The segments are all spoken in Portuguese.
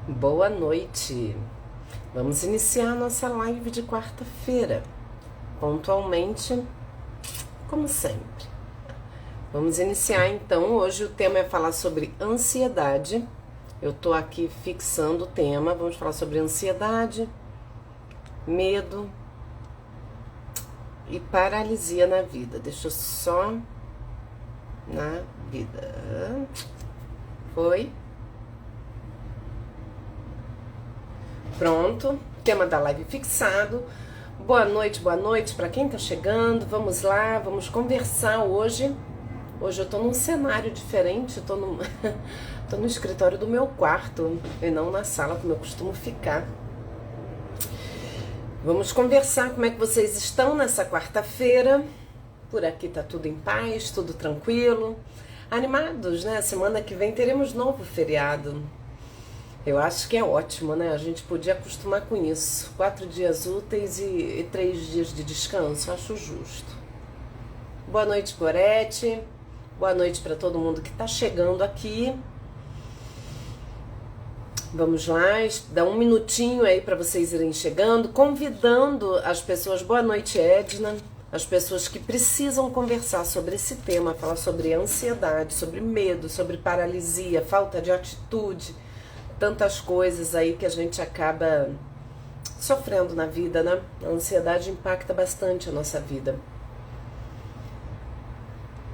Boa noite. Vamos iniciar a nossa live de quarta-feira, pontualmente, como sempre. Vamos iniciar então. Hoje o tema é falar sobre ansiedade. Eu tô aqui fixando o tema. Vamos falar sobre ansiedade, medo e paralisia na vida. Deixa eu só na vida. Foi. Pronto, tema da live fixado. Boa noite para quem tá chegando. Vamos lá, vamos conversar hoje. Hoje eu tô num cenário diferente, tô no escritório do meu quarto e não na sala como eu costumo ficar. Vamos conversar como é que vocês estão nessa quarta-feira. Por aqui tá tudo em paz, tudo tranquilo. Animados, né? Semana que vem teremos novo feriado. Eu acho que é ótimo, né? A gente podia acostumar com isso. 4 dias úteis e 3 dias de descanso, acho justo. Boa noite, Gorete. Boa noite para todo mundo que está chegando aqui. Vamos lá, dá um minutinho aí para vocês irem chegando, convidando as pessoas. Boa noite, Edna. As pessoas que precisam conversar sobre esse tema, falar sobre ansiedade, sobre medo, sobre paralisia, falta de atitude. Tantas coisas aí que a gente acaba sofrendo na vida, né? A ansiedade impacta bastante a nossa vida.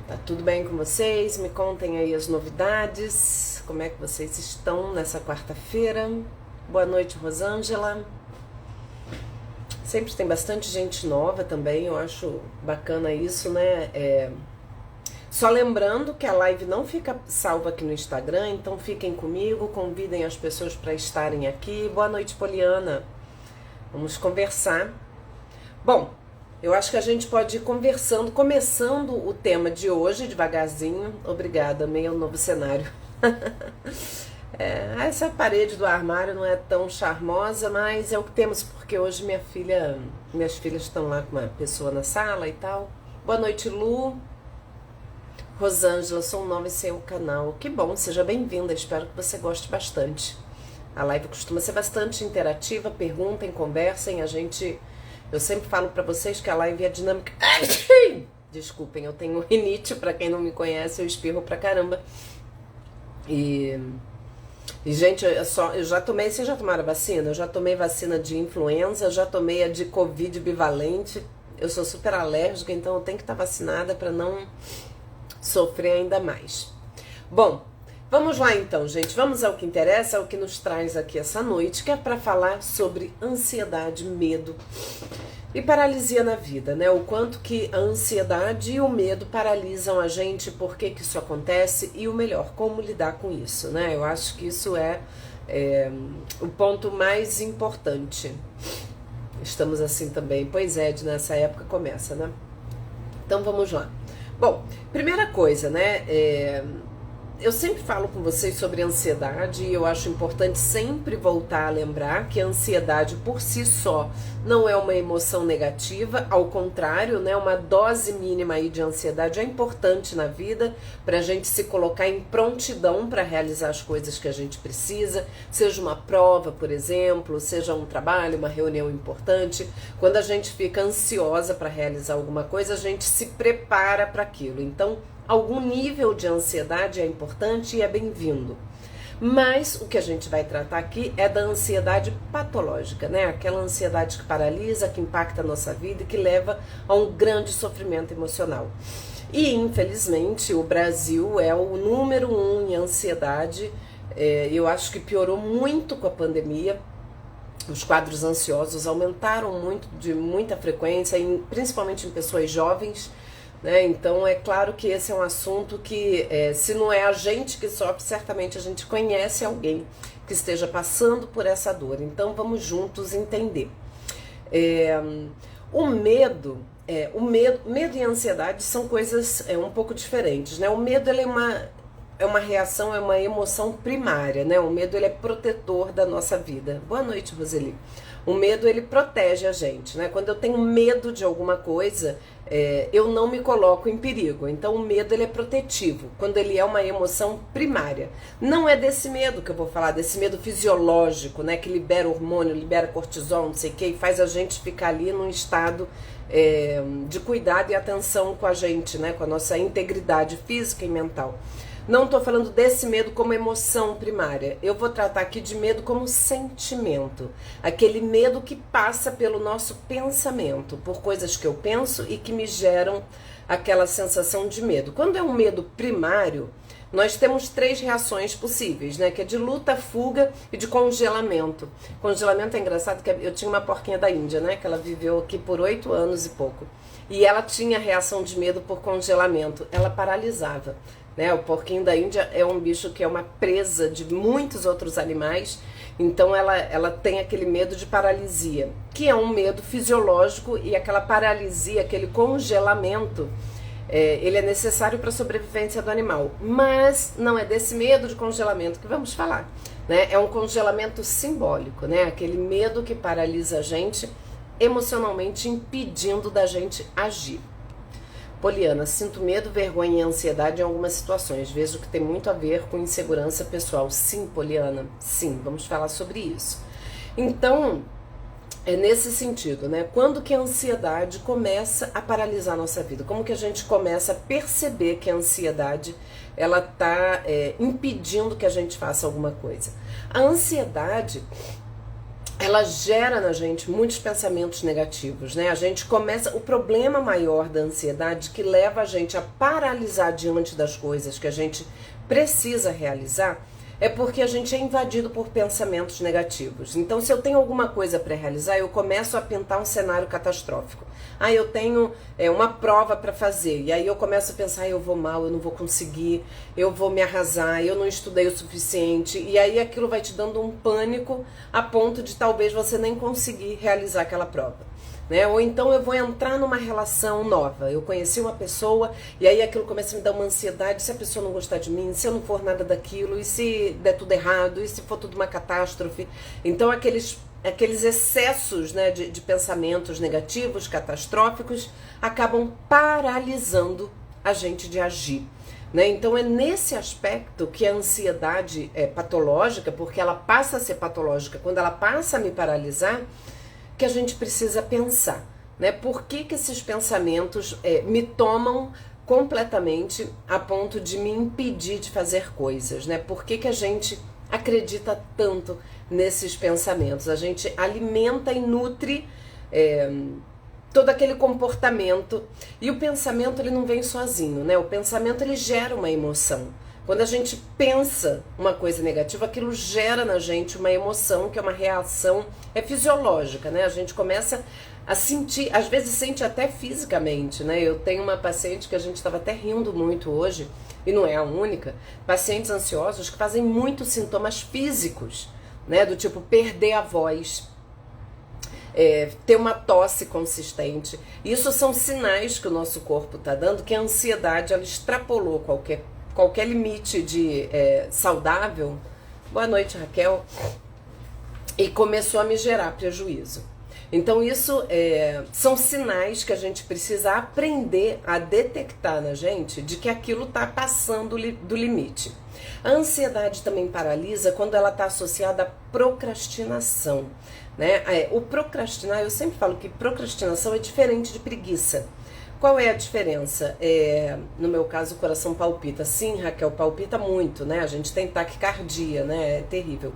Tá tudo bem com vocês? Me contem aí as novidades. Como é que vocês estão nessa quarta-feira? Boa noite, Rosângela. Sempre tem bastante gente nova também, eu acho bacana isso, né? Só lembrando que a live não fica salva aqui no Instagram, então fiquem comigo, convidem as pessoas para estarem aqui. Boa noite, Poliana. Vamos conversar. Bom, eu acho que a gente pode ir conversando, começando o tema de hoje, devagarzinho. Obrigada, meio novo cenário. Essa parede do armário não é tão charmosa, mas é o que temos, porque hoje minhas filhas estão lá com uma pessoa na sala e tal. Boa noite, Lu. Rosângela, sou nova em seu canal. Que bom, seja bem-vinda, espero que você goste bastante. A live costuma ser bastante interativa, perguntem, conversem, eu sempre falo pra vocês que a live é dinâmica. Desculpem, eu tenho rinite, pra quem não me conhece, eu espirro pra caramba. E gente, eu já tomei, vocês já tomaram vacina? Eu já tomei vacina de influenza, já tomei a de Covid bivalente. Eu sou super alérgica, então eu tenho que estar vacinada pra não sofrer ainda mais. Bom, vamos lá então, gente. Vamos ao que interessa, ao que nos traz aqui essa noite, que é para falar sobre ansiedade, medo e paralisia na vida, né? O quanto que a ansiedade e o medo paralisam a gente, por que isso acontece e o melhor, como lidar com isso, né? Eu acho que isso é o ponto mais importante. Estamos assim também. Pois é, nessa época começa, né? Então vamos lá. Bom, primeira coisa, né, eu sempre falo com vocês sobre ansiedade e eu acho importante sempre voltar a lembrar que a ansiedade por si só não é uma emoção negativa, ao contrário, né, uma dose mínima aí de ansiedade é importante na vida para a gente se colocar em prontidão para realizar as coisas que a gente precisa, seja uma prova, por exemplo, seja um trabalho, uma reunião importante. Quando a gente fica ansiosa para realizar alguma coisa, a gente se prepara para aquilo. Então, algum nível de ansiedade é importante e é bem-vindo. Mas o que a gente vai tratar aqui é da ansiedade patológica, né? Aquela ansiedade que paralisa, que impacta a nossa vida e que leva a um grande sofrimento emocional. E, infelizmente, o Brasil é o número 1 em ansiedade. Eu acho que piorou muito com a pandemia. Os quadros ansiosos aumentaram muito, de muita frequência, principalmente em pessoas jovens. Né? Então é claro que esse é um assunto que, se não é a gente que sofre, certamente a gente conhece alguém que esteja passando por essa dor. Então vamos juntos entender. Medo e a ansiedade são coisas um pouco diferentes. Né? O medo ele é é uma reação, é uma emoção primária, né? O medo, ele é protetor da nossa vida. Boa noite, Roseli. O medo, ele protege a gente, né? Quando eu tenho medo de alguma coisa, eu não me coloco em perigo. Então, o medo, ele é protetivo, quando ele é uma emoção primária. Não é desse medo que eu vou falar, desse medo fisiológico, né? Que libera hormônio, libera cortisol, não sei o que, e faz a gente ficar ali num estado de cuidado e atenção com a gente, né? Com a nossa integridade física e mental. Não estou falando desse medo como emoção primária. Eu vou tratar aqui de medo como sentimento. Aquele medo que passa pelo nosso pensamento, por coisas que eu penso e que me geram aquela sensação de medo. Quando é um medo primário, nós temos 3 reações possíveis, né? Que é de luta, fuga e de congelamento. Congelamento é engraçado, que eu tinha uma porquinha da Índia, né? Que ela viveu aqui por 8 anos e pouco. E ela tinha reação de medo por congelamento. Ela paralisava. Né? O porquinho da Índia é um bicho que é uma presa de muitos outros animais, então ela tem aquele medo de paralisia, que é um medo fisiológico, e aquela paralisia, aquele congelamento, ele é necessário para a sobrevivência do animal, mas não é desse medo de congelamento que vamos falar, né? É um congelamento simbólico, né? Aquele medo que paralisa a gente emocionalmente, impedindo da gente agir. Poliana, sinto medo, vergonha e ansiedade em algumas situações. Vejo que tem muito a ver com insegurança pessoal. Sim, Poliana, sim, vamos falar sobre isso. Então, é nesse sentido, né? Quando que a ansiedade começa a paralisar a nossa vida? Como que a gente começa a perceber que a ansiedade, ela tá impedindo que a gente faça alguma coisa? A ansiedade, ela gera na gente muitos pensamentos negativos, né? A gente começa... O problema maior da ansiedade que leva a gente a paralisar diante das coisas que a gente precisa realizar é porque a gente é invadido por pensamentos negativos. Então, se eu tenho alguma coisa para realizar, eu começo a pintar um cenário catastrófico. Ah, eu tenho uma prova para fazer, e aí eu começo a pensar, eu vou mal, eu não vou conseguir, eu vou me arrasar, eu não estudei o suficiente, e aí aquilo vai te dando um pânico a ponto de talvez você nem conseguir realizar aquela prova. Né? Ou então eu vou entrar numa relação nova, eu conheci uma pessoa e aí aquilo começa a me dar uma ansiedade, se a pessoa não gostar de mim, se eu não for nada daquilo, e se der tudo errado, e se for tudo uma catástrofe. Então aqueles excessos, né, de pensamentos negativos, catastróficos, acabam paralisando a gente de agir. Né? Então é nesse aspecto que a ansiedade é patológica, porque ela passa a ser patológica quando ela passa a me paralisar, que a gente precisa pensar, né? Por que esses pensamentos me tomam completamente a ponto de me impedir de fazer coisas, né? Por que a gente acredita tanto nesses pensamentos? A gente alimenta e nutre todo aquele comportamento, e o pensamento, ele não vem sozinho, né? O pensamento, ele gera uma emoção. Quando a gente pensa uma coisa negativa, aquilo gera na gente uma emoção, que é uma reação fisiológica, né? A gente começa a sentir, às vezes sente até fisicamente, né? Eu tenho uma paciente que a gente estava até rindo muito hoje, e não é a única, pacientes ansiosos que fazem muitos sintomas físicos, né? Do tipo perder a voz, ter uma tosse consistente. Isso são sinais que o nosso corpo está dando, que a ansiedade, ela extrapolou qualquer limite de saudável. Boa noite, Raquel. E começou a me gerar prejuízo. Então isso são sinais que a gente precisa aprender a detectar na gente, de que aquilo está passando do limite. A ansiedade também paralisa quando ela está associada à procrastinação, né? O procrastinar, eu sempre falo que procrastinação é diferente de preguiça. Qual é a diferença? No meu caso, o coração palpita. Sim, Raquel, palpita muito, né? A gente tem taquicardia, né? É terrível.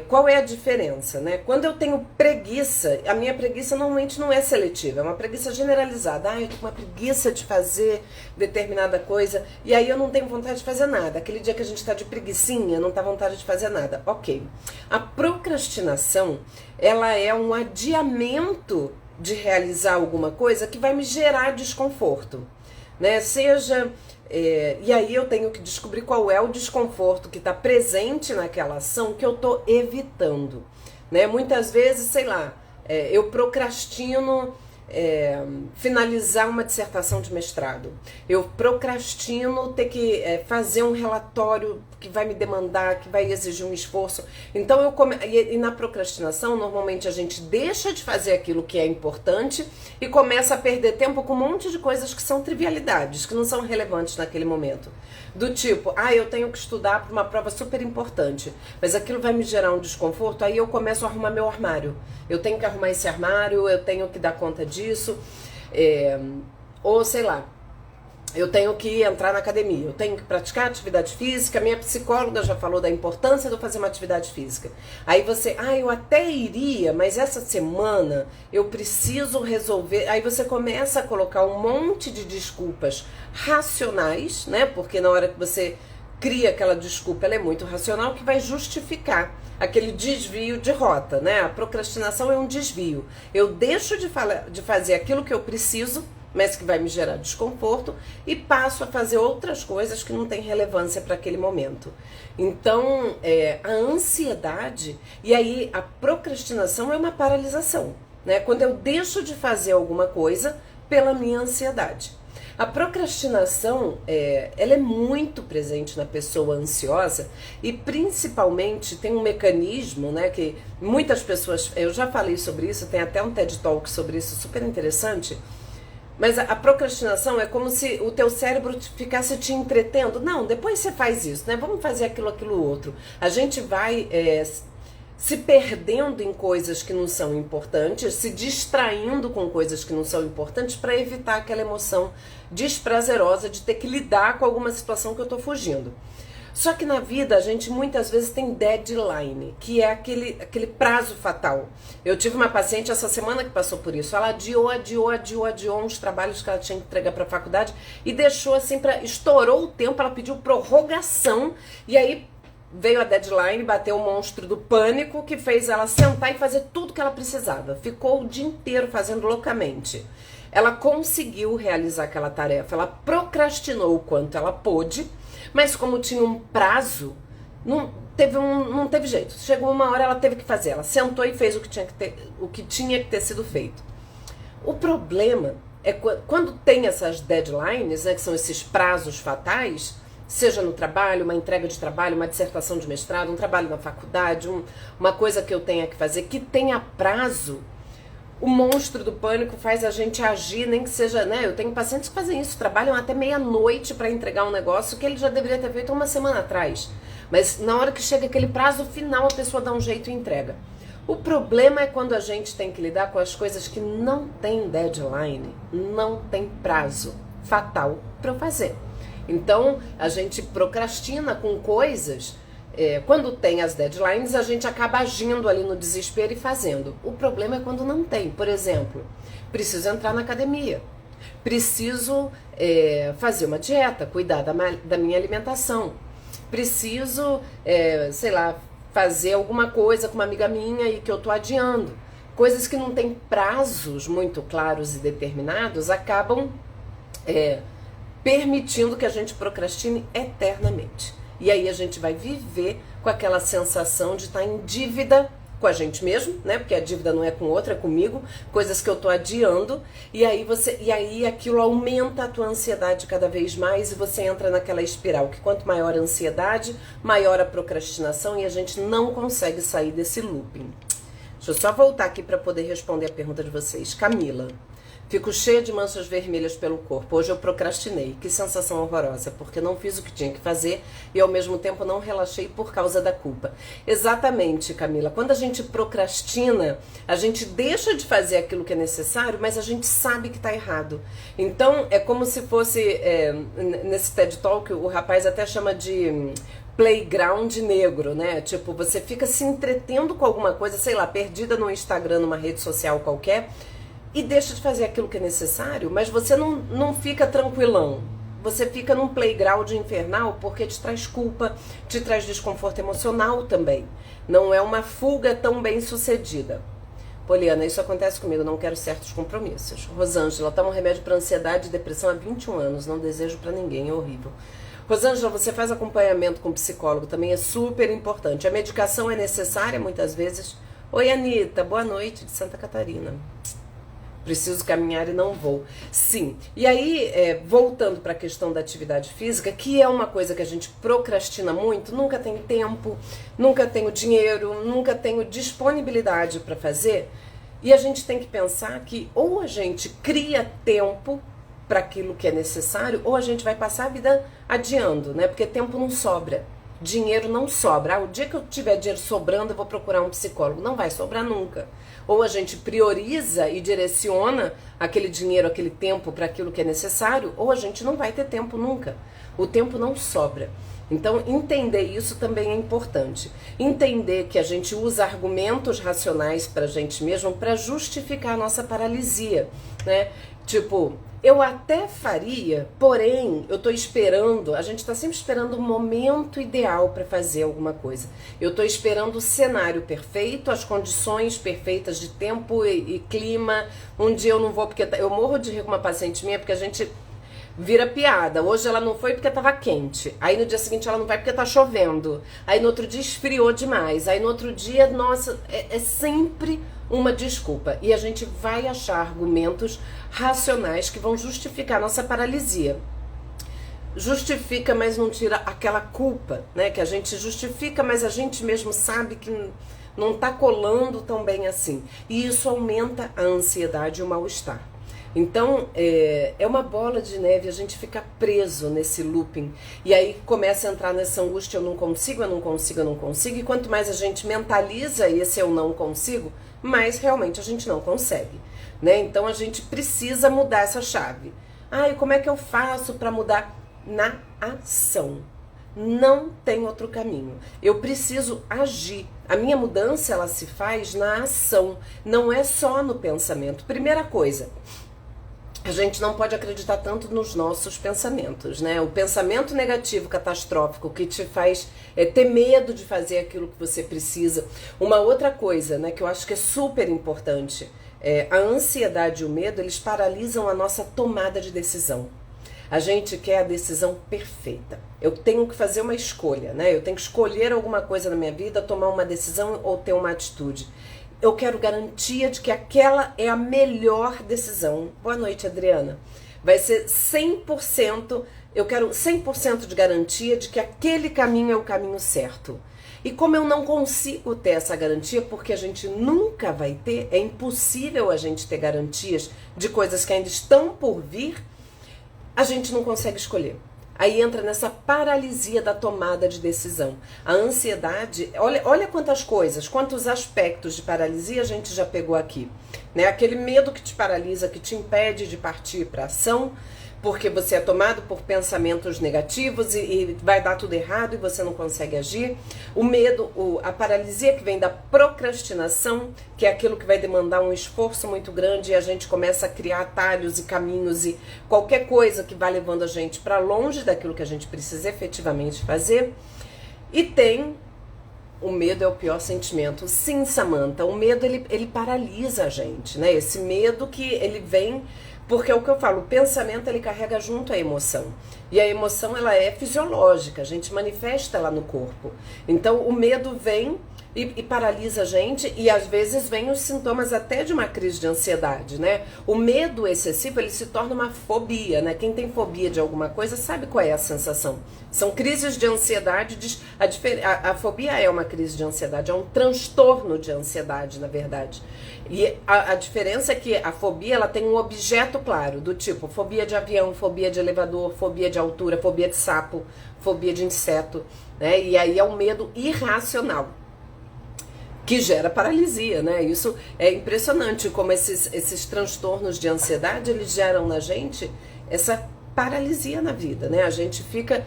Qual é a diferença, né? Quando eu tenho preguiça, a minha preguiça normalmente não é seletiva, é uma preguiça generalizada. Eu tô com uma preguiça de fazer determinada coisa, e aí eu não tenho vontade de fazer nada. Aquele dia que a gente tá de preguicinha, não tá vontade de fazer nada. Ok. A procrastinação, ela é um adiamento de realizar alguma coisa que vai me gerar desconforto, né? E aí eu tenho que descobrir qual é o desconforto que está presente naquela ação que eu estou evitando, né? Muitas vezes, sei lá, eu procrastino finalizar uma dissertação de mestrado. Eu procrastino ter que fazer um relatório que vai me demandar, que vai exigir um esforço. Então e na procrastinação, normalmente a gente deixa de fazer aquilo que é importante e começa a perder tempo com um monte de coisas que são trivialidades, que não são relevantes naquele momento. Do tipo, eu tenho que estudar para uma prova super importante, mas aquilo vai me gerar um desconforto, aí eu começo a arrumar meu armário. Eu tenho que arrumar esse armário, eu tenho que dar conta disso, ou sei lá, eu tenho que entrar na academia, eu tenho que praticar atividade física, minha psicóloga já falou da importância de eu fazer uma atividade física. Aí você, eu até iria, mas essa semana eu preciso resolver. Aí você começa a colocar um monte de desculpas racionais, né? Porque na hora que você cria aquela desculpa, ela é muito racional, que vai justificar aquele desvio de rota, né? A procrastinação é um desvio. Eu deixo de fazer aquilo que eu preciso, mas que vai me gerar desconforto, e passo a fazer outras coisas que não têm relevância para aquele momento. Então, a ansiedade, e aí a procrastinação é uma paralisação, né? Quando eu deixo de fazer alguma coisa pela minha ansiedade. A procrastinação, ela é muito presente na pessoa ansiosa, e principalmente tem um mecanismo, né, que muitas pessoas, eu já falei sobre isso, tem até um TED Talk sobre isso, super interessante. Mas a procrastinação é como se o teu cérebro ficasse te entretendo. Não, depois você faz isso, né? Vamos fazer aquilo outro. A gente vai se perdendo em coisas que não são importantes, se distraindo com coisas que não são importantes para evitar aquela emoção desprazerosa de ter que lidar com alguma situação que eu tô fugindo. Só que na vida a gente muitas vezes tem deadline, que é aquele prazo fatal. Eu tive uma paciente essa semana que passou por isso. Ela adiou uns trabalhos que ela tinha que entregar para a faculdade e deixou assim, estourou o tempo, ela pediu prorrogação e aí veio a deadline, bateu o monstro do pânico que fez ela sentar e fazer tudo que ela precisava. Ficou o dia inteiro fazendo loucamente. Ela conseguiu realizar aquela tarefa, ela procrastinou o quanto ela pôde, mas como tinha um prazo, não teve jeito. Chegou uma hora, ela teve que fazer. Ela sentou e fez o que tinha que ter sido feito. O problema é quando tem essas deadlines, né, que são esses prazos fatais, seja no trabalho, uma entrega de trabalho, uma dissertação de mestrado, um trabalho na faculdade, uma coisa que eu tenha que fazer, que tenha prazo. O monstro do pânico faz a gente agir, nem que seja, né? Eu tenho pacientes que fazem isso, trabalham até meia-noite para entregar um negócio que ele já deveria ter feito uma semana atrás. Mas na hora que chega aquele prazo final, a pessoa dá um jeito e entrega. O problema é quando a gente tem que lidar com as coisas que não tem deadline, não tem prazo fatal para fazer. Então, a gente procrastina com coisas. Quando tem as deadlines, a gente acaba agindo ali no desespero e fazendo. O problema é quando não tem. Por exemplo, preciso entrar na academia, preciso fazer uma dieta, cuidar da minha alimentação, preciso, sei lá, fazer alguma coisa com uma amiga minha e que eu tô adiando. Coisas que não têm prazos muito claros e determinados acabam permitindo que a gente procrastine eternamente. E aí a gente vai viver com aquela sensação de estar em dívida com a gente mesmo, né? Porque a dívida não é com outra, é comigo, coisas que eu tô adiando, e aí aquilo aumenta a tua ansiedade cada vez mais e você entra naquela espiral que quanto maior a ansiedade, maior a procrastinação e a gente não consegue sair desse looping. Deixa eu só voltar aqui para poder responder a pergunta de vocês. Camila. Fico cheia de manchas vermelhas pelo corpo. Hoje eu procrastinei. Que sensação horrorosa, porque não fiz o que tinha que fazer e ao mesmo tempo não relaxei por causa da culpa. Exatamente, Camila. Quando a gente procrastina, a gente deixa de fazer aquilo que é necessário, mas a gente sabe que está errado. Então, é como se fosse, nesse TED Talk, o rapaz até chama de playground negro, né? Tipo, você fica se entretendo com alguma coisa, sei lá, perdida no Instagram, numa rede social qualquer, e deixa de fazer aquilo que é necessário, mas você não fica tranquilão. Você fica num playground infernal porque te traz culpa, te traz desconforto emocional também. Não é uma fuga tão bem sucedida. Poliana, isso acontece comigo, não quero certos compromissos. Rosângela, tomo remédio para ansiedade e depressão há 21 anos, não desejo para ninguém, é horrível. Rosângela, você faz acompanhamento com psicólogo, também é super importante. A medicação é necessária muitas vezes. Oi, Anitta, boa noite de Santa Catarina. Preciso caminhar e não vou. Sim. E aí, voltando para a questão da atividade física, que é uma coisa que a gente procrastina muito, nunca tem tempo, nunca tenho dinheiro, nunca tenho disponibilidade para fazer. E a gente tem que pensar que ou a gente cria tempo para aquilo que é necessário, ou a gente vai passar a vida adiando, né? Porque tempo não sobra. Dinheiro não sobra. O dia que eu tiver dinheiro sobrando, eu vou procurar um psicólogo. Não vai sobrar nunca. Ou a gente prioriza e direciona aquele dinheiro, aquele tempo para aquilo que é necessário, ou a gente não vai ter tempo nunca. O tempo não sobra. Então, entender isso também é importante. Entender que a gente usa argumentos racionais para a gente mesmo para justificar a nossa paralisia, né? Tipo, eu até faria, porém, eu tô esperando, a gente tá sempre esperando o momento ideal para fazer alguma coisa. Eu tô esperando o cenário perfeito, as condições perfeitas de tempo e clima. Um dia eu não vou, porque eu morro de rir com uma paciente minha, porque a gente vira piada. Hoje ela não foi porque tava quente. Aí no dia seguinte ela não vai porque tá chovendo. Aí no outro dia esfriou demais. Aí no outro dia, nossa, é sempre uma desculpa. E a gente vai achar argumentos racionais que vão justificar nossa paralisia. Justifica, mas não tira aquela culpa, né? Que a gente justifica, mas a gente mesmo sabe que não tá colando tão bem assim. E isso aumenta a ansiedade e o mal-estar. Então, é uma bola de neve, a gente fica preso nesse looping. E aí começa a entrar nessa angústia, eu não consigo, eu não consigo, eu não consigo. E quanto mais a gente mentaliza esse eu não consigo, mais realmente a gente não consegue, né? Então a gente precisa mudar essa chave. Ah, e como é que eu faço para mudar? Na ação. Não tem outro caminho. Eu preciso agir. A minha mudança, ela se faz na ação, não é só no pensamento. Primeira coisa, a gente não pode acreditar tanto nos nossos pensamentos, né? O pensamento negativo, catastrófico, que te faz ter medo de fazer aquilo que você precisa. Uma outra coisa, né, que eu acho que é super importante, a ansiedade e o medo, eles paralisam a nossa tomada de decisão. A gente quer a decisão perfeita. Eu tenho que fazer uma escolha, né? Eu tenho que escolher alguma coisa na minha vida, tomar uma decisão ou ter uma atitude. Eu quero garantia de que aquela é a melhor decisão. Boa noite, Adriana. Vai ser 100%, eu quero 100% de garantia de que aquele caminho é o caminho certo. E como eu não consigo ter essa garantia, porque a gente nunca vai ter, é impossível a gente ter garantias de coisas que ainda estão por vir, a gente não consegue escolher. Aí entra nessa paralisia da tomada de decisão. A ansiedade, olha quantas coisas, quantos aspectos de paralisia a gente já pegou aqui, né? Aquele medo que te paralisa, que te impede de partir para ação, porque você é tomado por pensamentos negativos e vai dar tudo errado e você não consegue agir. O medo, a paralisia que vem da procrastinação, que é aquilo que vai demandar um esforço muito grande e a gente começa a criar atalhos e caminhos e qualquer coisa que vai levando a gente para longe daquilo que a gente precisa efetivamente fazer. E tem o medo, é o pior sentimento. Sim, Samantha, o medo ele paralisa a gente, né? Esse medo que ele vem, porque é o que eu falo, o pensamento ele carrega junto a emoção. E a emoção ela é fisiológica, a gente manifesta ela no corpo. Então o medo vem e paralisa a gente, e às vezes vem os sintomas até de uma crise de ansiedade, né? O medo excessivo, ele se torna uma fobia, né? Quem tem fobia de alguma coisa sabe qual é a sensação. São crises de ansiedade, a fobia é uma crise de ansiedade, é um transtorno de ansiedade, na verdade. E a diferença é que a fobia, ela tem um objeto claro, do tipo fobia de avião, fobia de elevador, fobia de altura, fobia de sapo, fobia de inseto, né? E aí é um medo irracional, que gera paralisia, né? Isso é impressionante como esses transtornos de ansiedade, eles geram na gente essa paralisia na vida, né? A gente fica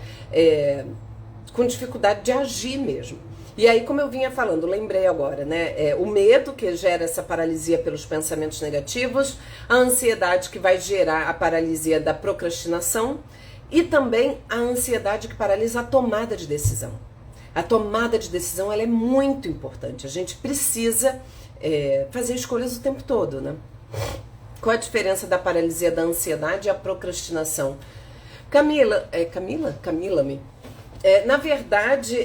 com dificuldade de agir mesmo. E aí, como eu vinha falando, lembrei agora, né? O medo que gera essa paralisia pelos pensamentos negativos, a ansiedade que vai gerar a paralisia da procrastinação e também a ansiedade que paralisa a tomada de decisão. A tomada de decisão ela é muito importante. A gente precisa fazer escolhas o tempo todo, né? Qual a diferença da paralisia da ansiedade e a procrastinação? Camila-me. Na verdade,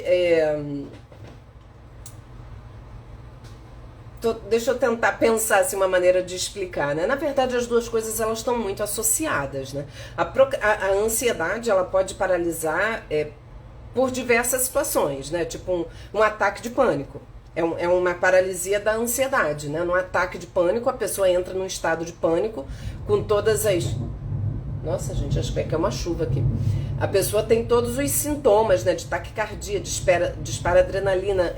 deixa eu tentar pensar assim, uma maneira de explicar, né? Na verdade, as duas coisas elas estão muito associadas, né? A ansiedade ela pode paralisar por diversas situações, né? Tipo um ataque de pânico. É uma paralisia da ansiedade, né? Num ataque de pânico, a pessoa entra num estado de pânico com todas as... Nossa, gente, acho que é uma chuva aqui. A pessoa tem todos os sintomas, né? De taquicardia, dispara adrenalina,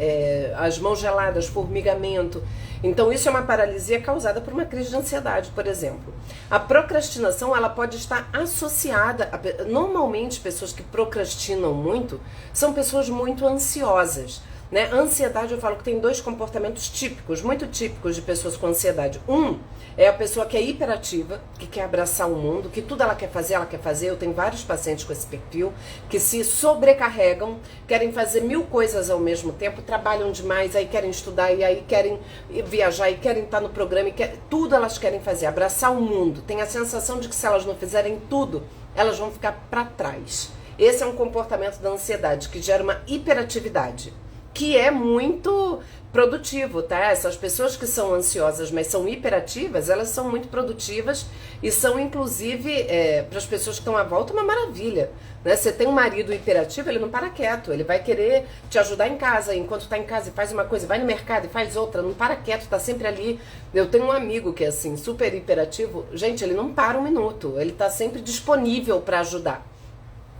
as mãos geladas, formigamento. Então, isso é uma paralisia causada por uma crise de ansiedade, por exemplo. A procrastinação, ela pode estar associada... Normalmente, pessoas que procrastinam muito são pessoas muito ansiosas. Né? A ansiedade, eu falo que tem dois comportamentos típicos, muito típicos de pessoas com ansiedade. Um é a pessoa que é hiperativa, que quer abraçar o mundo, que tudo ela quer fazer. Eu tenho vários pacientes com esse perfil, que se sobrecarregam, querem fazer 1000 coisas ao mesmo tempo, trabalham demais, aí querem estudar, e aí querem viajar, e querem estar no programa, tudo elas querem fazer, abraçar o mundo. Tem a sensação de que se elas não fizerem tudo, elas vão ficar para trás. Esse é um comportamento da ansiedade, que gera uma hiperatividade, que é muito produtivo, tá? Essas pessoas que são ansiosas, mas são hiperativas, elas são muito produtivas e são, inclusive, para as pessoas que estão à volta, uma maravilha, né? Você tem um marido hiperativo, ele não para quieto, ele vai querer te ajudar em casa, enquanto está em casa e faz uma coisa, vai no mercado e faz outra, não para quieto, tá sempre ali. Eu tenho um amigo que é assim, super hiperativo, gente, ele não para um minuto, ele tá sempre disponível para ajudar.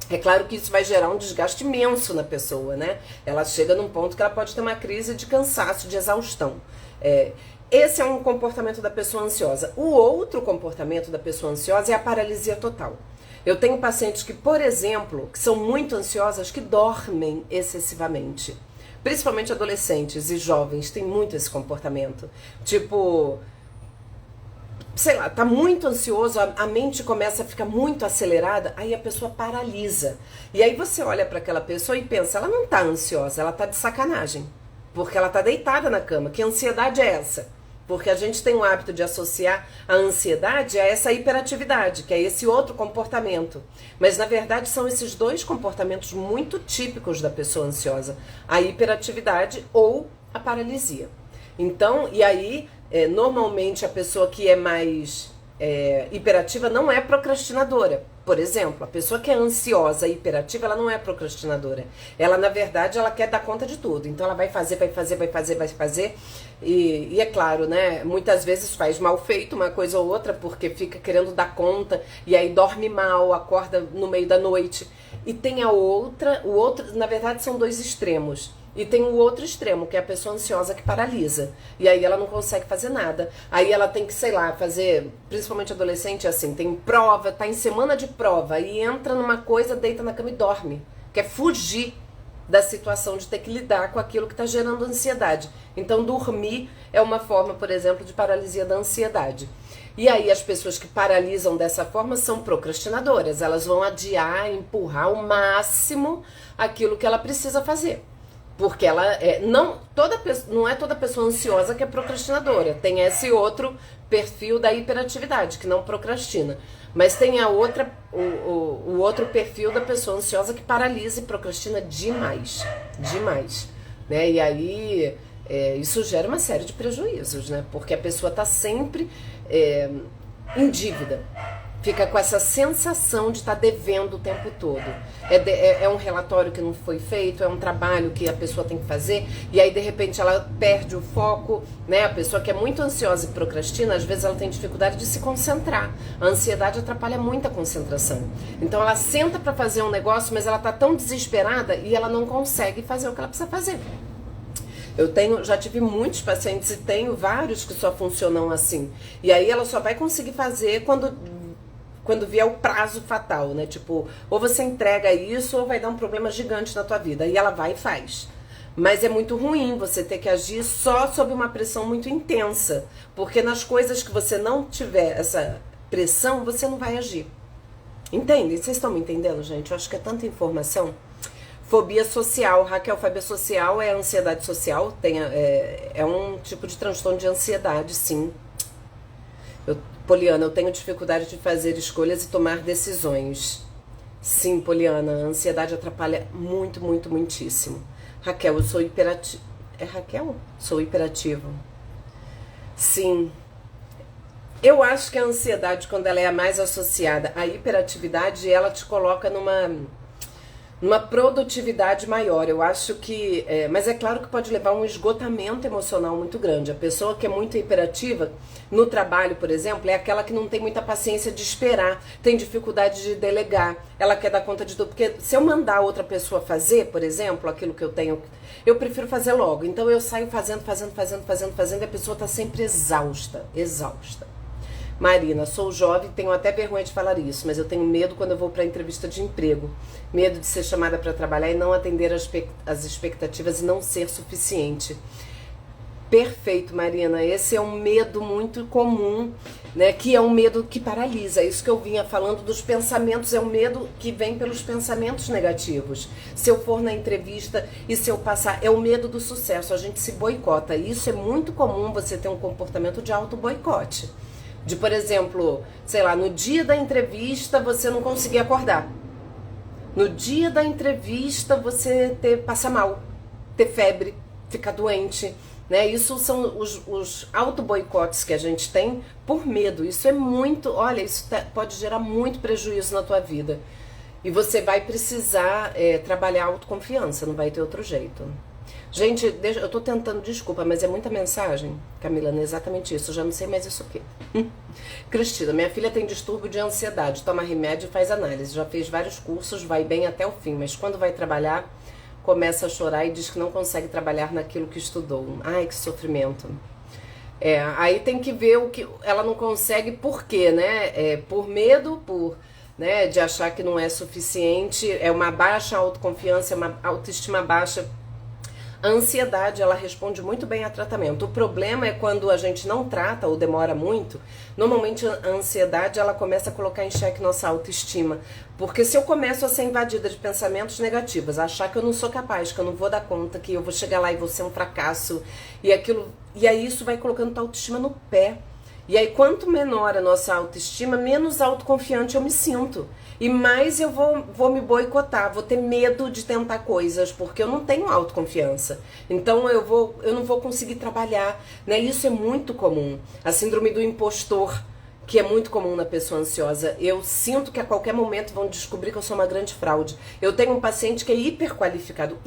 É claro que isso vai gerar um desgaste imenso na pessoa, né? Ela chega num ponto que ela pode ter uma crise de cansaço, de exaustão. Esse é um comportamento da pessoa ansiosa. O outro comportamento da pessoa ansiosa é a paralisia total. Eu tenho pacientes que, por exemplo, que são muito ansiosas, que dormem excessivamente. Principalmente adolescentes e jovens têm muito esse comportamento. Tipo... sei lá, tá muito ansioso, a mente começa a ficar muito acelerada, aí a pessoa paralisa. E aí você olha para aquela pessoa e pensa, ela não tá ansiosa, ela tá de sacanagem. Porque ela tá deitada na cama. Que ansiedade é essa? Porque a gente tem o hábito de associar a ansiedade a essa hiperatividade, que é esse outro comportamento. Mas na verdade são esses dois comportamentos muito típicos da pessoa ansiosa. A hiperatividade ou a paralisia. Então, e aí... normalmente a pessoa que é mais hiperativa não é procrastinadora. Por exemplo, a pessoa que é ansiosa e hiperativa, ela não é procrastinadora. Ela, na verdade, ela quer dar conta de tudo. Então ela vai fazer. E é claro, né? Muitas vezes faz mal feito uma coisa ou outra, porque fica querendo dar conta, e aí dorme mal, acorda no meio da noite. E tem o outro, na verdade, são dois extremos. E tem o outro extremo, que é a pessoa ansiosa que paralisa. E aí ela não consegue fazer nada. Aí ela tem que, sei lá, fazer, principalmente adolescente, assim, tem prova, tá em semana de prova, e entra numa coisa, deita na cama e dorme. Quer fugir da situação de ter que lidar com aquilo que está gerando ansiedade. Então dormir é uma forma, por exemplo, de paralisia da ansiedade. E aí as pessoas que paralisam dessa forma são procrastinadoras. Elas vão adiar, empurrar ao máximo aquilo que ela precisa fazer. Porque ela não é toda pessoa ansiosa que é procrastinadora. Tem esse outro perfil da hiperatividade, que não procrastina. Mas tem o outro perfil da pessoa ansiosa que paralisa e procrastina demais. Demais. Né? E aí isso gera uma série de prejuízos, né? Porque a pessoa está sempre em dívida. Fica com essa sensação de estar devendo o tempo todo. É um relatório que não foi feito, é um trabalho que a pessoa tem que fazer, e aí de repente ela perde o foco, né? A pessoa que é muito ansiosa e procrastina, às vezes ela tem dificuldade de se concentrar. A ansiedade atrapalha muito a concentração. Então ela senta para fazer um negócio, mas ela tá tão desesperada e ela não consegue fazer o que ela precisa fazer. Já tive muitos pacientes e tenho vários que só funcionam assim. E aí ela só vai conseguir fazer quando vier o prazo fatal, né? Tipo, ou você entrega isso ou vai dar um problema gigante na tua vida. E ela vai e faz. Mas é muito ruim você ter que agir só sob uma pressão muito intensa. Porque nas coisas que você não tiver essa pressão, você não vai agir. Entende? Vocês estão me entendendo, gente? Eu acho que é tanta informação. Fobia social. Raquel, fobia social é ansiedade social. É um tipo de transtorno de ansiedade, sim. Poliana, eu tenho dificuldade de fazer escolhas e tomar decisões. Sim, Poliana, a ansiedade atrapalha muito, muitíssimo. Raquel, eu sou hiperativa. É Raquel? Sou hiperativa. Sim. Eu acho que a ansiedade, quando ela é a mais associada à hiperatividade, ela te coloca numa produtividade maior. Eu acho que. Mas é claro que pode levar a um esgotamento emocional muito grande. A pessoa que é muito hiperativa, no trabalho, por exemplo, é aquela que não tem muita paciência de esperar, tem dificuldade de delegar, ela quer dar conta de tudo. Porque se eu mandar outra pessoa fazer, por exemplo, aquilo que eu tenho, eu prefiro fazer logo. Então eu saio fazendo, e a pessoa está sempre exausta, exausta. Marina, sou jovem, tenho até vergonha de falar isso, mas eu tenho medo quando eu vou para entrevista de emprego. Medo de ser chamada para trabalhar e não atender as expectativas e não ser suficiente. Perfeito, Marina. Esse é um medo muito comum, né? Que é um medo que paralisa. Isso que eu vinha falando dos pensamentos, é um medo que vem pelos pensamentos negativos. Se eu for na entrevista e se eu passar, é o medo do sucesso. A gente se boicota. Isso é muito comum, você ter um comportamento de auto-boicote. De, por exemplo, sei lá, no dia da entrevista você não conseguir acordar. No dia da entrevista você passar mal, ter febre, ficar doente, né? Isso são os auto-boicotes que a gente tem por medo. Isso é muito, olha, isso pode gerar muito prejuízo na tua vida. E você vai precisar trabalhar a autoconfiança, não vai ter outro jeito. Gente, eu tô tentando, desculpa, mas é muita mensagem, Camila, não é exatamente isso, eu já não sei mais isso aqui. Cristina, minha filha tem distúrbio de ansiedade, toma remédio e faz análise, já fez vários cursos, vai bem até o fim, mas quando vai trabalhar, começa a chorar e diz que não consegue trabalhar naquilo que estudou. Ai, que sofrimento. Aí tem que ver o que ela não consegue, por quê, né? Por medo, né, de achar que não é suficiente, é uma baixa autoconfiança, é uma autoestima baixa. A ansiedade, ela responde muito bem a tratamento. O problema é quando a gente não trata ou demora muito. Normalmente a ansiedade, ela começa a colocar em xeque nossa autoestima. Porque se eu começo a ser invadida de pensamentos negativos, a achar que eu não sou capaz, que eu não vou dar conta, que eu vou chegar lá e vou ser um fracasso, e aí isso vai colocando tua autoestima no pé. E aí quanto menor a nossa autoestima, menos autoconfiante eu me sinto. E mais eu vou me boicotar, vou ter medo de tentar coisas, porque eu não tenho autoconfiança. Então eu não vou conseguir trabalhar, né? Isso é muito comum. A síndrome do impostor, que é muito comum na pessoa ansiosa. Eu sinto que a qualquer momento vão descobrir que eu sou uma grande fraude. Eu tenho um paciente que é hiperqualificado,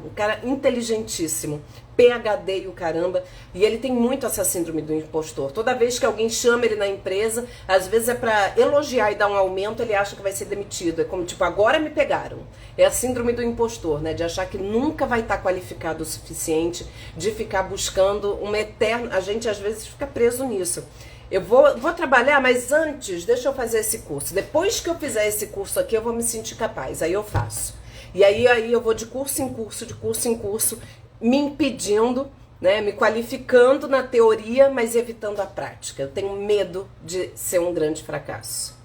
um cara inteligentíssimo, PhD e o caramba, e ele tem muito essa síndrome do impostor. Toda vez que alguém chama ele na empresa, às vezes é pra elogiar e dar um aumento, ele acha que vai ser demitido. É como tipo, agora me pegaram. É a síndrome do impostor, né? De achar que nunca vai estar qualificado o suficiente, de ficar buscando uma eterna... A gente às vezes fica preso nisso. Eu vou trabalhar, mas antes, deixa eu fazer esse curso. Depois que eu fizer esse curso aqui, eu vou me sentir capaz. Aí eu faço. E aí eu vou de curso em curso, me impedindo, né, me qualificando na teoria, mas evitando a prática. Eu tenho medo de ser um grande fracasso.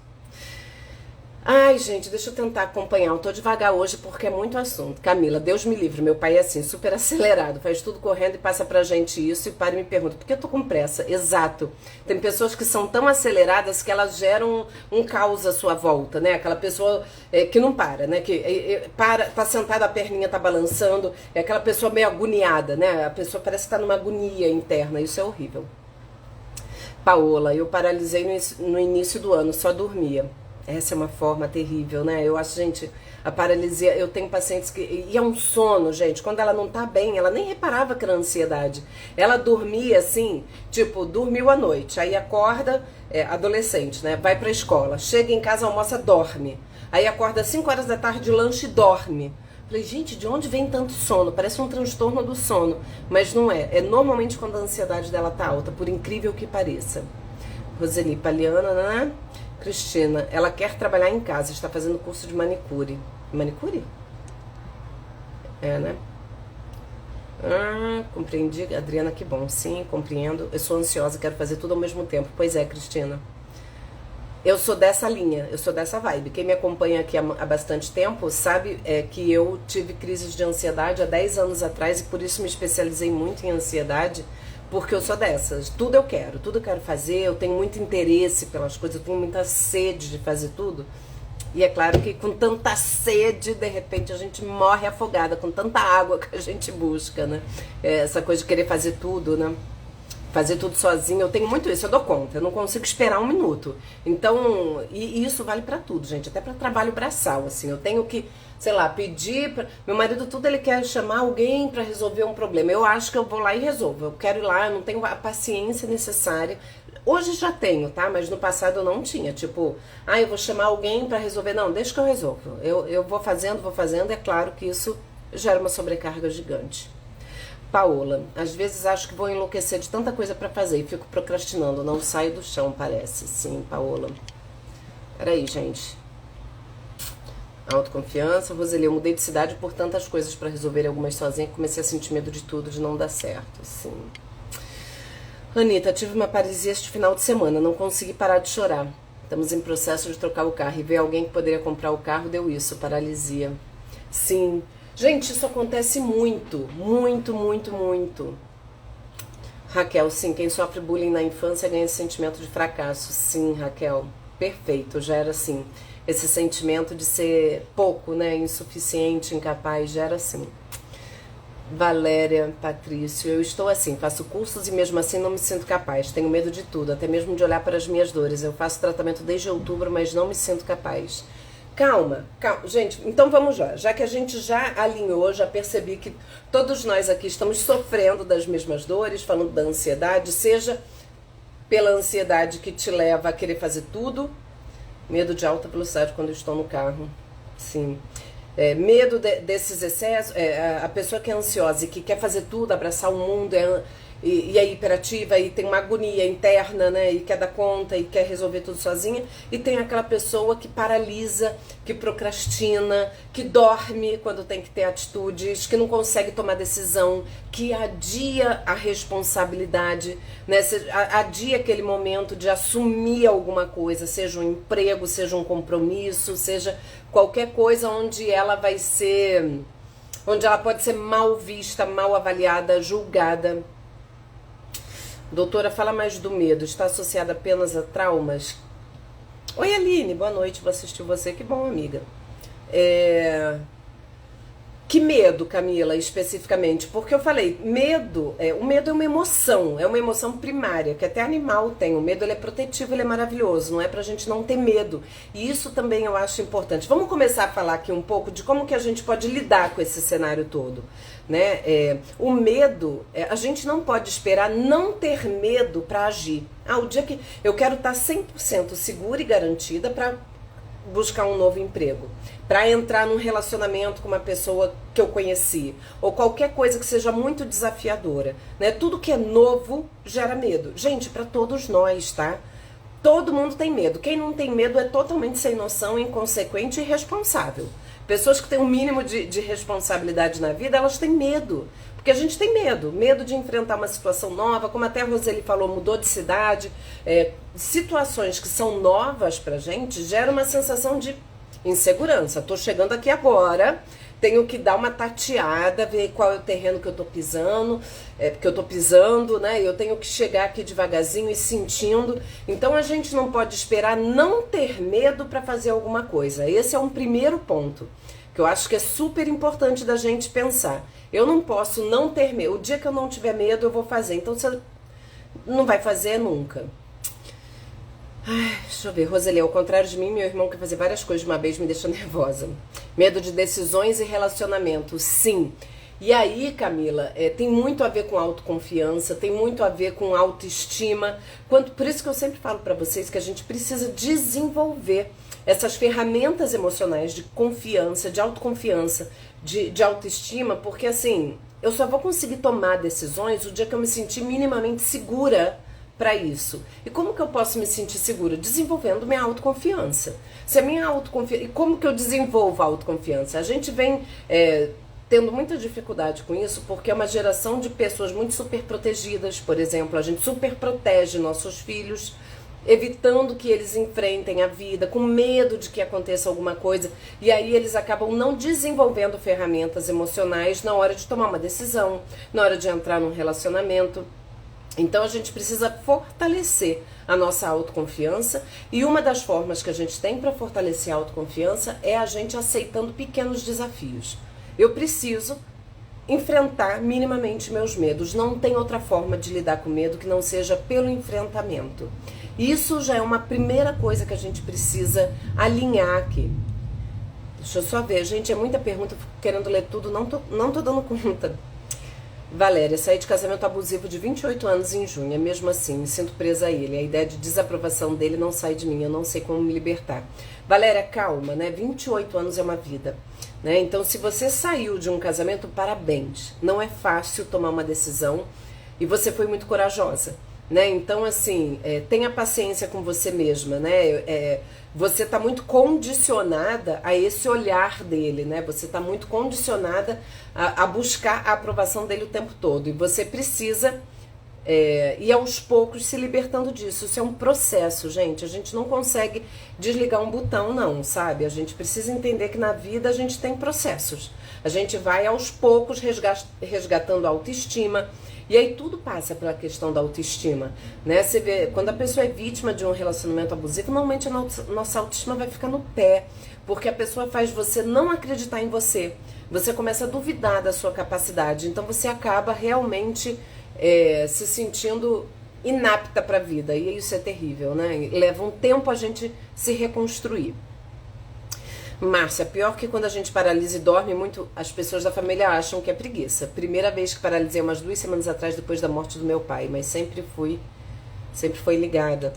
Ai, gente, deixa eu tentar acompanhar. Eu tô devagar hoje porque é muito assunto. Camila, Deus me livre, meu pai é assim, super acelerado, faz tudo correndo e passa pra gente isso e para e me pergunta, por que eu tô com pressa? Exato. Tem pessoas que são tão aceleradas que elas geram um caos à sua volta, né? Aquela pessoa que não para, né? Que tá sentada, a perninha tá balançando, é aquela pessoa meio agoniada, né? A pessoa parece que tá numa agonia interna, isso é horrível. Paola, eu paralisei no início do ano, só dormia. Essa é uma forma terrível, né? Eu acho, gente, a paralisia... Eu tenho pacientes que... E é um sono, gente. Quando ela não tá bem, ela nem reparava que era ansiedade. Ela dormia assim, tipo, dormiu à noite. Aí acorda, adolescente, né? Vai pra escola. Chega em casa, almoça, dorme. Aí acorda às 5 horas da tarde, lanche e dorme. Falei, gente, de onde vem tanto sono? Parece um transtorno do sono. Mas não é. É normalmente quando a ansiedade dela tá alta, por incrível que pareça. Roseli Paliana, né? Cristina, ela quer trabalhar em casa, está fazendo curso de manicure. Manicure? Né? Compreendi. Adriana, que bom. Sim, compreendo. Eu sou ansiosa, quero fazer tudo ao mesmo tempo. Pois é, Cristina. Eu sou dessa linha, eu sou dessa vibe. Quem me acompanha aqui há bastante tempo sabe que eu tive crises de ansiedade há 10 anos atrás e por isso me especializei muito em ansiedade. Porque eu sou dessas, tudo eu quero fazer, eu tenho muito interesse pelas coisas, eu tenho muita sede de fazer tudo. E é claro que com tanta sede, de repente a gente morre afogada, com tanta água que a gente busca, né? Essa coisa de querer fazer tudo, né? fazer tudo sozinha, eu tenho muito isso, eu dou conta, eu não consigo esperar um minuto. Então, e isso vale pra tudo, gente, até pra trabalho braçal, assim, eu tenho que, sei lá, pedir pra... Meu marido tudo ele quer chamar alguém pra resolver um problema. Eu acho que eu vou lá e resolvo. Eu quero ir lá, eu não tenho a paciência necessária. Hoje já tenho, tá? Mas no passado eu não tinha. Tipo, eu vou chamar alguém pra resolver. Não, deixa que eu resolvo. Eu vou fazendo. É claro que isso gera uma sobrecarga gigante. Paola, às vezes acho que vou enlouquecer de tanta coisa pra fazer e fico procrastinando. Não saio do chão, parece. Sim, Paola. Peraí, gente. Autoconfiança, Roseli, eu mudei de cidade por tantas coisas pra resolver algumas sozinha que comecei a sentir medo de tudo, de não dar certo, sim. Anitta, tive uma paralisia este final de semana, não consegui parar de chorar. Estamos em processo de trocar o carro e ver alguém que poderia comprar o carro deu isso, paralisia. Sim. Gente, isso acontece muito, muito, muito, muito. Raquel, sim, quem sofre bullying na infância ganha esse sentimento de fracasso. Sim, Raquel, perfeito, já era assim. Esse sentimento de ser pouco, né, insuficiente, incapaz, já era assim. Valéria, Patrício, eu estou assim, faço cursos e mesmo assim não me sinto capaz. Tenho medo de tudo, até mesmo de olhar para as minhas dores. Eu faço tratamento desde outubro, mas não me sinto capaz. Calma, calma. Gente, então vamos lá. Já que a gente já alinhou, já percebi que todos nós aqui estamos sofrendo das mesmas dores, falando da ansiedade, seja pela ansiedade que te leva a querer fazer tudo, medo de alta velocidade quando eu estou no carro, sim. Medo desses excessos, a pessoa que é ansiosa e que quer fazer tudo, abraçar o mundo, e é hiperativa e tem uma agonia interna, né, e quer dar conta e quer resolver tudo sozinha, e tem aquela pessoa que paralisa, que procrastina, que dorme quando tem que ter atitudes, que não consegue tomar decisão, que adia a responsabilidade, né, adia aquele momento de assumir alguma coisa, seja um emprego, seja um compromisso, seja qualquer coisa onde ela vai ser, onde ela pode ser mal vista, mal avaliada, julgada. Doutora, fala mais do medo. Está associado apenas a traumas? Oi, Aline. Boa noite. Vou assistir você. Que bom, amiga. Que medo, Camila, especificamente? Porque eu falei, medo, o medo é uma emoção primária, que até animal tem. O medo ele é protetivo, ele é maravilhoso, não é pra gente não ter medo. E isso também eu acho importante. Vamos começar a falar aqui um pouco de como que a gente pode lidar com esse cenário todo, né? O medo, a gente não pode esperar não ter medo pra agir. O dia que eu quero estar 100% segura e garantida pra buscar um novo emprego, para entrar num relacionamento com uma pessoa que eu conheci, ou qualquer coisa que seja muito desafiadora, né? Tudo que é novo gera medo. Gente, para todos nós, tá? Todo mundo tem medo. Quem não tem medo é totalmente sem noção, inconsequente e irresponsável. Pessoas que têm um mínimo de responsabilidade na vida, elas têm medo. Porque a gente tem medo de enfrentar uma situação nova, como até a Roseli falou, mudou de cidade. Situações que são novas pra gente geram uma sensação de insegurança. Tô chegando aqui agora, tenho que dar uma tateada, ver qual é o terreno que eu tô pisando, porque eu tô pisando, né? Eu tenho que chegar aqui devagarzinho e sentindo. Então a gente não pode esperar não ter medo para fazer alguma coisa. Esse é um primeiro ponto que eu acho que é super importante da gente pensar. Eu não posso não ter medo. O dia que eu não tiver medo, eu vou fazer. Então você não vai fazer nunca. Deixa eu ver, Roseli, ao contrário de mim, meu irmão quer fazer várias coisas de uma vez, me deixa nervosa. Medo de decisões e relacionamento, sim. E aí, Camila, tem muito a ver com autoconfiança, tem muito a ver com autoestima. Por isso que eu sempre falo pra vocês que a gente precisa desenvolver essas ferramentas emocionais de confiança, de autoconfiança, de autoestima, porque assim, eu só vou conseguir tomar decisões o dia que eu me sentir minimamente segura para isso. E como que eu posso me sentir segura? Desenvolvendo minha autoconfiança. Se a minha autoconfiança... E como que eu desenvolvo a autoconfiança? A gente vem tendo muita dificuldade com isso, porque é uma geração de pessoas muito super protegidas, por exemplo. A gente super protege nossos filhos, evitando que eles enfrentem a vida, com medo de que aconteça alguma coisa. E aí eles acabam não desenvolvendo ferramentas emocionais na hora de tomar uma decisão, na hora de entrar num relacionamento. Então a gente precisa fortalecer a nossa autoconfiança, e uma das formas que a gente tem para fortalecer a autoconfiança é a gente aceitando pequenos desafios. Eu preciso enfrentar minimamente meus medos. Não tem outra forma de lidar com medo que não seja pelo enfrentamento. Isso já é uma primeira coisa que a gente precisa alinhar aqui. Deixa eu só ver, gente, é muita pergunta, fico querendo ler tudo, não tô dando conta. Valéria, saí de casamento abusivo de 28 anos em junho, é mesmo assim, me sinto presa a ele. A ideia de desaprovação dele não sai de mim, eu não sei como me libertar. Valéria, calma, né? 28 anos é uma vida, né? Então, se você saiu de um casamento, parabéns. Não é fácil tomar uma decisão e você foi muito corajosa, né? Então, assim, tenha paciência com você mesma, né? Você tá muito condicionada a esse olhar dele, né? Você tá muito condicionada a buscar a aprovação dele o tempo todo. E você precisa ir aos poucos se libertando disso. Isso é um processo, gente. A gente não consegue desligar um botão, não, sabe? A gente precisa entender que na vida a gente tem processos. A gente vai aos poucos resgatando a autoestima. E aí tudo passa pela questão da autoestima, né? Você vê, quando a pessoa é vítima de um relacionamento abusivo, normalmente a nossa autoestima vai ficar no pé, porque a pessoa faz você não acreditar em você. Você começa a duvidar da sua capacidade, então você acaba realmente se sentindo inapta para a vida, e isso é terrível, né? Leva um tempo a gente se reconstruir. Márcia, pior que quando a gente paralisa e dorme muito, as pessoas da família acham que é preguiça. Primeira vez que paralisei umas 2 semanas atrás, depois da morte do meu pai, mas sempre foi ligada.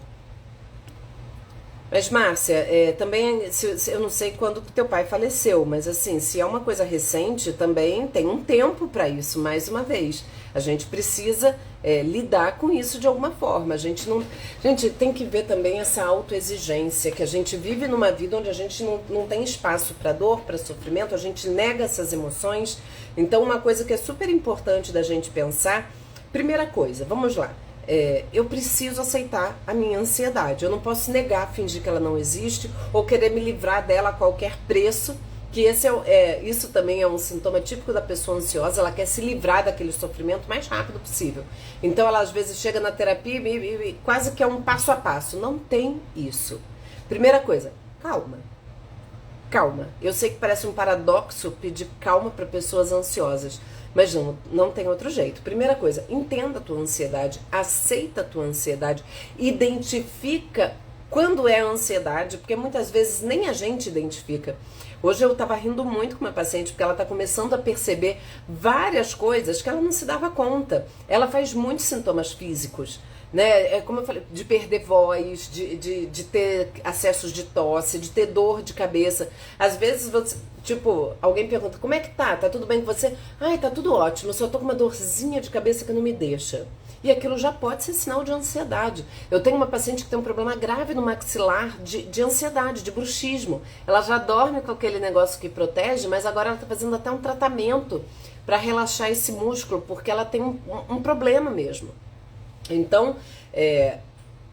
Mas, Márcia, também, eu não sei quando que teu pai faleceu, mas assim, se é uma coisa recente, também tem um tempo para isso, mais uma vez. A gente precisa lidar com isso de alguma forma. A gente tem que ver também essa autoexigência, que a gente vive numa vida onde a gente não tem espaço para dor, para sofrimento, a gente nega essas emoções. Então, uma coisa que é super importante da gente pensar, primeira coisa, vamos lá. Eu preciso aceitar a minha ansiedade. Eu não posso negar, fingir que ela não existe ou querer me livrar dela a qualquer preço, que isso também é um sintoma típico da pessoa ansiosa. Ela quer se livrar daquele sofrimento o mais rápido possível. Então ela às vezes chega na terapia e quase que é um passo a passo. Não tem isso. Primeira coisa, calma. Calma. Eu sei que parece um paradoxo pedir calma para pessoas ansiosas, mas não tem outro jeito. Primeira coisa, entenda a tua ansiedade, aceita a tua ansiedade, identifica quando é ansiedade, porque muitas vezes nem a gente identifica. Hoje eu estava rindo muito com uma paciente, porque ela está começando a perceber várias coisas que ela não se dava conta. Ela faz muitos sintomas físicos, né? Como eu falei, de perder voz, de ter acessos de tosse, de ter dor de cabeça. Às vezes você, alguém pergunta, como é que tá? Tá tudo bem com você? Ai, tá tudo ótimo, eu só tô com uma dorzinha de cabeça que não me deixa. E aquilo já pode ser sinal de ansiedade. Eu tenho uma paciente que tem um problema grave no maxilar de ansiedade, de bruxismo. Ela já dorme com aquele negócio que protege, mas agora ela tá fazendo até um tratamento para relaxar esse músculo, porque ela tem um problema mesmo. Então,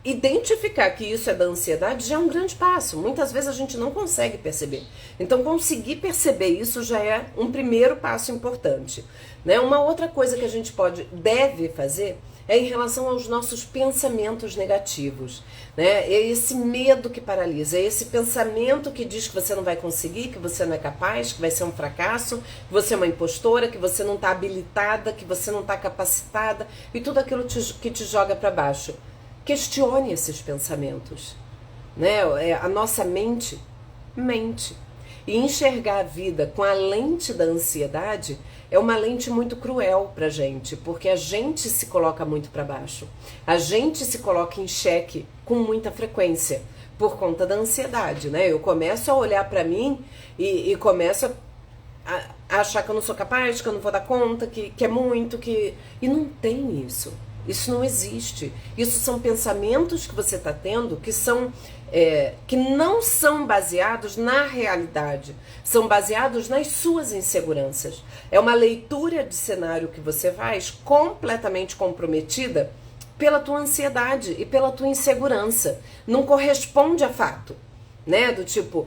identificar que isso é da ansiedade já é um grande passo. Muitas vezes a gente não consegue perceber. Então, conseguir perceber isso já é um primeiro passo importante, né? Uma outra coisa que a gente deve fazer é em relação aos nossos pensamentos negativos, né? É esse medo que paralisa, é esse pensamento que diz que você não vai conseguir, que você não é capaz, que vai ser um fracasso, que você é uma impostora, que você não está habilitada, que você não está capacitada e tudo aquilo que te joga para baixo. Questione esses pensamentos, né? A nossa mente mente. E enxergar a vida com a lente da ansiedade é uma lente muito cruel pra gente, porque a gente se coloca muito para baixo. A gente se coloca em xeque com muita frequência por conta da ansiedade, né? Eu começo a olhar pra mim e começo a achar que eu não sou capaz, que eu não vou dar conta, que é muito, e não tem isso. Isso não existe. Isso são pensamentos que você está tendo que não são baseados na realidade, são baseados nas suas inseguranças. É uma leitura de cenário que você faz completamente comprometida pela tua ansiedade e pela tua insegurança. Não corresponde a fato, né? Do tipo,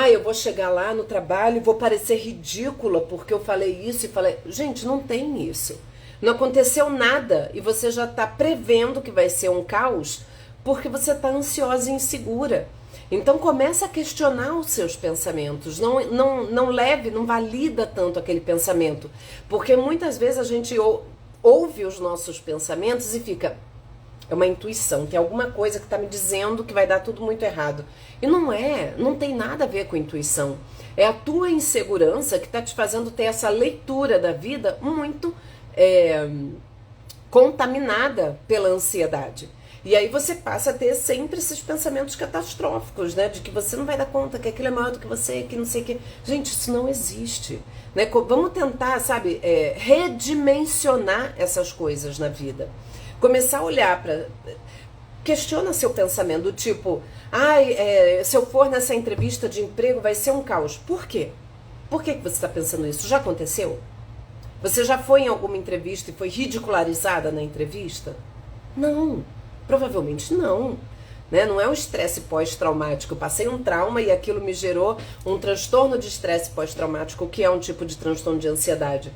eu vou chegar lá no trabalho e vou parecer ridícula porque eu falei isso e falei... Gente, não tem isso. Não aconteceu nada e você já está prevendo que vai ser um caos porque você está ansiosa e insegura. Então começa a questionar os seus pensamentos, não leve, não valida tanto aquele pensamento, porque muitas vezes a gente ouve os nossos pensamentos e fica, é uma intuição, tem alguma coisa que está me dizendo que vai dar tudo muito errado. E não tem nada a ver com intuição. É a tua insegurança que está te fazendo ter essa leitura da vida muito contaminada pela ansiedade. E aí você passa a ter sempre esses pensamentos catastróficos, né? De que você não vai dar conta, que aquilo é maior do que você, que não sei o que. Gente, isso não existe. Né? Vamos tentar, sabe, redimensionar essas coisas na vida. Começar a olhar para... Questiona seu pensamento, do tipo... se eu for nessa entrevista de emprego vai ser um caos. Por quê? Por que você está pensando isso? Já aconteceu? Você já foi em alguma entrevista e foi ridicularizada na entrevista? Não. Provavelmente não. Né? Não é um estresse pós-traumático. Eu passei um trauma e aquilo me gerou um transtorno de estresse pós-traumático, que é um tipo de transtorno de ansiedade.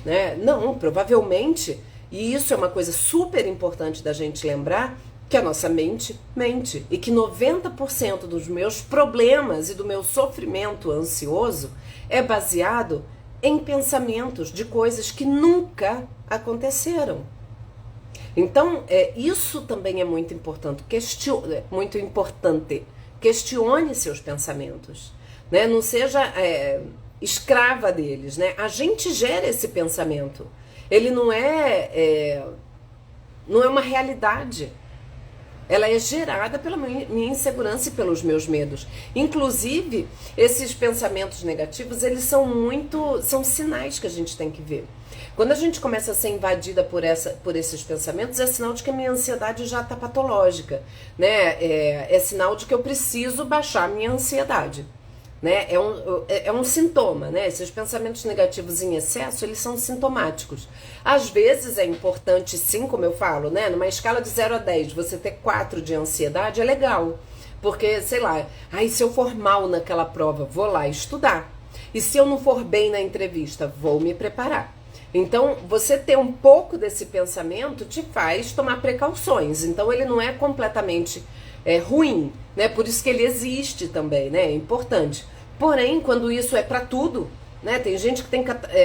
Né? Não, provavelmente, e isso é uma coisa super importante da gente lembrar, que a nossa mente mente. E que 90% dos meus problemas e do meu sofrimento ansioso é baseado em pensamentos de coisas que nunca aconteceram. Então, isso também é muito importante. Questione seus pensamentos. Né? Não seja escrava deles. Né? A gente gera esse pensamento. Ele não é uma realidade. Ela é gerada pela minha insegurança e pelos meus medos. Inclusive, esses pensamentos negativos, eles são sinais que a gente tem que ver. Quando a gente começa a ser invadida por esses pensamentos, é sinal de que a minha ansiedade já está patológica, né? É sinal de que eu preciso baixar a minha ansiedade, né? É um sintoma, né? Esses pensamentos negativos em excesso, eles são sintomáticos. Às vezes é importante, sim, como eu falo, né? Numa escala de 0 a 10, você ter 4 de ansiedade é legal. Porque, sei lá, se eu for mal naquela prova, vou lá estudar. E se eu não for bem na entrevista, vou me preparar. Então, você ter um pouco desse pensamento te faz tomar precauções. Então, ele não é completamente ruim, né? Por isso que ele existe também, né? É importante. Porém, quando isso é para tudo, né? Tem gente que tem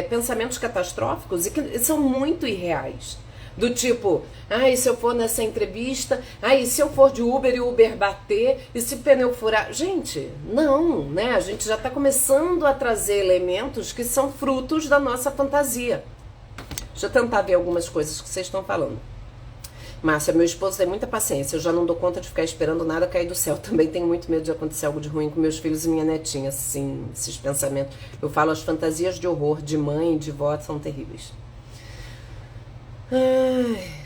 pensamentos catastróficos e que são muito irreais. Do tipo, e se eu for nessa entrevista, e se eu for de Uber e o Uber bater, e se o pneu furar? Gente, não, né? A gente já está começando a trazer elementos que são frutos da nossa fantasia. Deixa eu tentar ver algumas coisas que vocês estão falando. Márcia, meu esposo tem muita paciência, eu já não dou conta de ficar esperando nada cair do céu. Também tenho muito medo de acontecer algo de ruim com meus filhos e minha netinha, assim, esses pensamentos. Eu falo, as fantasias de horror de mãe e de vó são terríveis.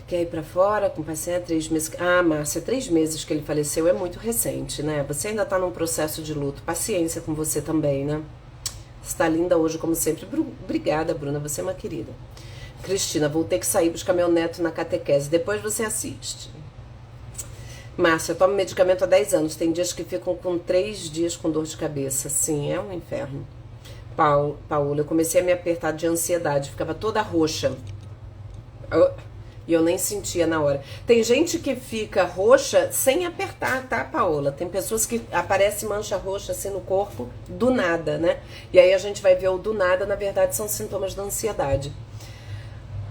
Quer ir pra fora com paciência? 3 meses. Márcia, 3 meses que ele faleceu é muito recente, né? Você ainda tá num processo de luto. Paciência com você também, né? Você tá linda hoje, como sempre. Obrigada, Bruna, você é uma querida. Cristina, vou ter que sair buscar meu neto na catequese. Depois você assiste. Márcia, eu tomo medicamento há 10 anos. Tem dias que ficam com 3 dias com dor de cabeça. Sim, é um inferno. Paula, eu comecei a me apertar de ansiedade. Ficava toda roxa. E eu nem sentia na hora. Tem gente que fica roxa sem apertar, tá, Paola? Tem pessoas que aparece mancha roxa assim no corpo do nada, né? E aí a gente vai ver o do nada, na verdade, são sintomas da ansiedade.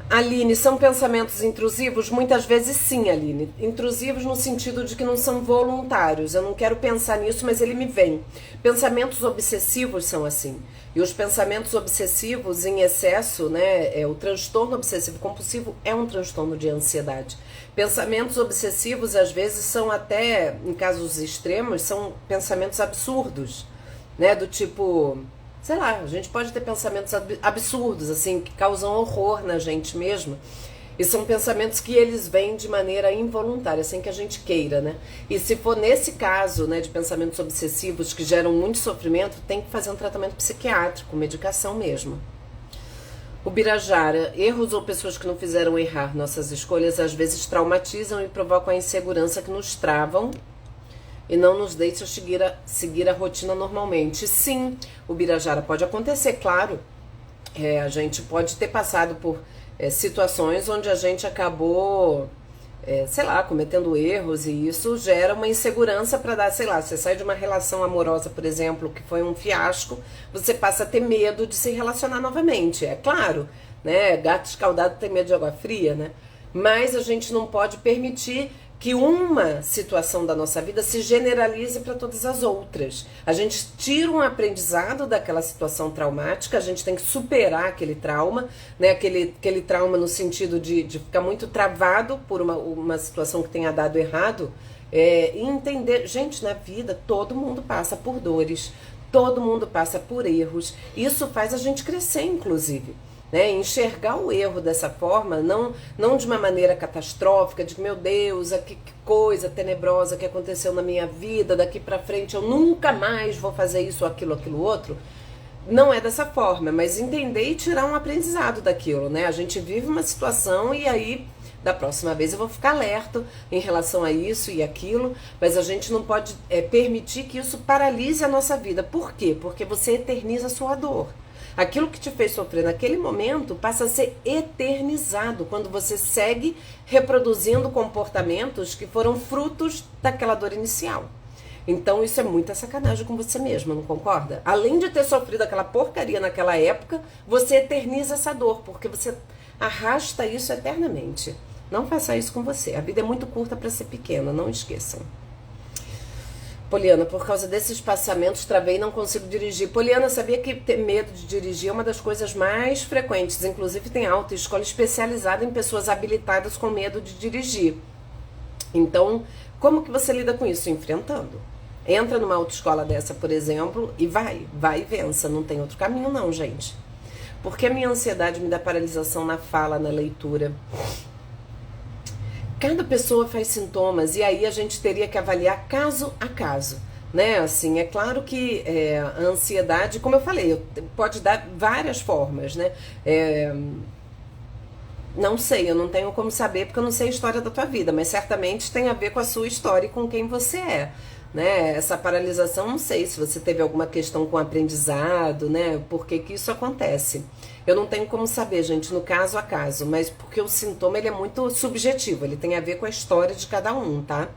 Aline, são pensamentos intrusivos? Muitas vezes sim, Aline. Intrusivos no sentido de que não são voluntários. Eu não quero pensar nisso, mas ele me vem. Pensamentos obsessivos são assim. E os pensamentos obsessivos em excesso, né? O transtorno obsessivo compulsivo é um transtorno de ansiedade. Pensamentos obsessivos, às vezes, são até, em casos extremos, são pensamentos absurdos, né? Do tipo... Sei lá, a gente pode ter pensamentos absurdos, assim, que causam horror na gente mesmo. E são pensamentos que eles vêm de maneira involuntária, sem que a gente queira, né? E se for nesse caso, né, de pensamentos obsessivos que geram muito sofrimento, tem que fazer um tratamento psiquiátrico, medicação mesmo. O Birajara, erros ou pessoas que não fizeram errar nossas escolhas, às vezes traumatizam e provocam a insegurança que nos travam e não nos deixa seguir a rotina normalmente. Sim, o Birajara, pode acontecer, claro. A gente pode ter passado por situações onde a gente acabou sei lá, cometendo erros, e isso gera uma insegurança para dar, sei lá, você sai de uma relação amorosa, por exemplo, que foi um fiasco, você passa a ter medo de se relacionar novamente. É claro, né? Gato escaldado tem medo de água fria, né? Mas a gente não pode permitir que uma situação da nossa vida se generalize para todas as outras. A gente tira um aprendizado daquela situação traumática, a gente tem que superar aquele trauma, né? Aquele trauma no sentido de ficar muito travado por uma situação que tenha dado errado, e entender, gente, na vida todo mundo passa por dores, todo mundo passa por erros, isso faz a gente crescer, inclusive. Né, enxergar o erro dessa forma, não de uma maneira catastrófica, de meu Deus, que coisa tenebrosa que aconteceu na minha vida, daqui pra frente eu nunca mais vou fazer isso, aquilo outro. Não é dessa forma, mas entender e tirar um aprendizado daquilo, né? A gente vive uma situação e aí, da próxima vez eu vou ficar alerta em relação a isso e aquilo, mas a gente não pode permitir que isso paralise a nossa vida. Por quê? Porque você eterniza a sua dor. Aquilo que te fez sofrer naquele momento passa a ser eternizado quando você segue reproduzindo comportamentos que foram frutos daquela dor inicial. Então isso é muita sacanagem com você mesma, não concorda? Além de ter sofrido aquela porcaria naquela época, você eterniza essa dor, porque você arrasta isso eternamente. Não faça isso com você. A vida é muito curta para ser pequena, não esqueçam. Poliana, por causa desses passamentos, travei e não consigo dirigir. Poliana, sabia que ter medo de dirigir é uma das coisas mais frequentes. Inclusive tem autoescola especializada em pessoas habilitadas com medo de dirigir. Então, como que você lida com isso? Enfrentando. Entra numa autoescola dessa, por exemplo, e vai e vença. Não tem outro caminho não, gente. Porque a minha ansiedade me dá paralisação na fala, na leitura. Cada pessoa faz sintomas e aí a gente teria que avaliar caso a caso, né? Assim, é claro que a ansiedade, como eu falei, pode dar várias formas, né? Não sei, eu não tenho como saber porque eu não sei a história da tua vida, mas certamente tem a ver com a sua história e com quem você é, né? Essa paralisação, não sei se você teve alguma questão com aprendizado, né? Por que que isso acontece? Eu não tenho como saber, gente, no caso a caso, mas porque o sintoma ele é muito subjetivo, ele tem a ver com a história de cada um, tá?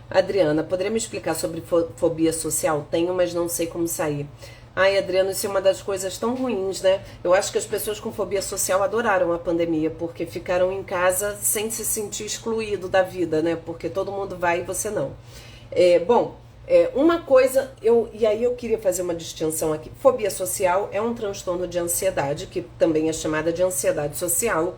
Adriana, poderia me explicar sobre fobia social? Tenho, mas não sei como sair. Ai, Adriana, isso é uma das coisas tão ruins, né? Eu acho que as pessoas com fobia social adoraram a pandemia, porque ficaram em casa sem se sentir excluído da vida, né? Porque todo mundo vai e você não. Uma coisa, e aí eu queria fazer uma distinção aqui. Fobia social é um transtorno de ansiedade, que também é chamada de ansiedade social.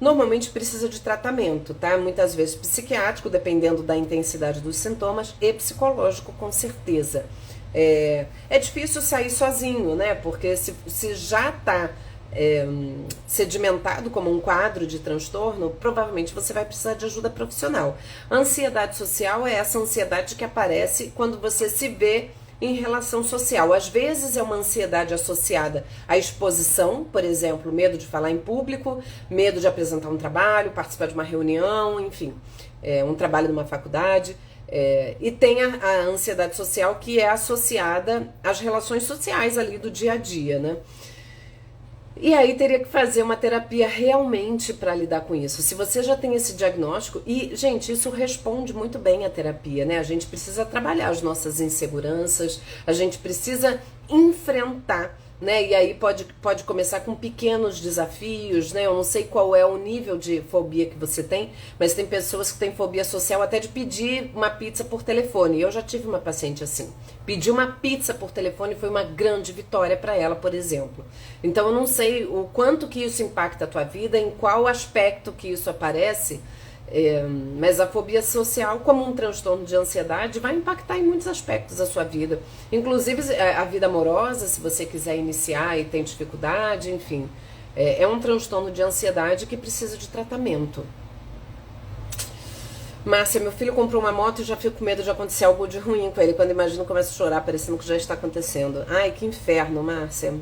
Normalmente precisa de tratamento, tá? Muitas vezes psiquiátrico, dependendo da intensidade dos sintomas, e psicológico, com certeza. É difícil sair sozinho, né? Porque se já tá sedimentado como um quadro de transtorno, provavelmente você vai precisar de ajuda profissional. A ansiedade social é essa ansiedade que aparece quando você se vê em relação social. Às vezes é uma ansiedade associada à exposição, por exemplo, medo de falar em público, medo de apresentar um trabalho, participar de uma reunião, enfim, um trabalho numa faculdade. E tem a ansiedade social que é associada às relações sociais ali do dia a dia, né? E aí teria que fazer uma terapia realmente para lidar com isso. Se você já tem esse diagnóstico, e, gente, isso responde muito bem à terapia, né? A gente precisa trabalhar as nossas inseguranças, a gente precisa enfrentar, né? E aí pode começar com pequenos desafios, né? Eu não sei qual é o nível de fobia que você tem, mas tem pessoas que têm fobia social até de pedir uma pizza por telefone. Eu já tive uma paciente assim. Pedir uma pizza por telefone foi uma grande vitória para ela, por exemplo. Então eu não sei o quanto que isso impacta a tua vida, em qual aspecto que isso aparece, mas a fobia social, como um transtorno de ansiedade, vai impactar em muitos aspectos da sua vida. Inclusive a vida amorosa, se você quiser iniciar e tem dificuldade, enfim. É um transtorno de ansiedade que precisa de tratamento. Márcia, meu filho comprou uma moto e já fico com medo de acontecer algo de ruim com ele. Quando imagino, começo a chorar, parecendo que já está acontecendo. Ai, que inferno, Márcia.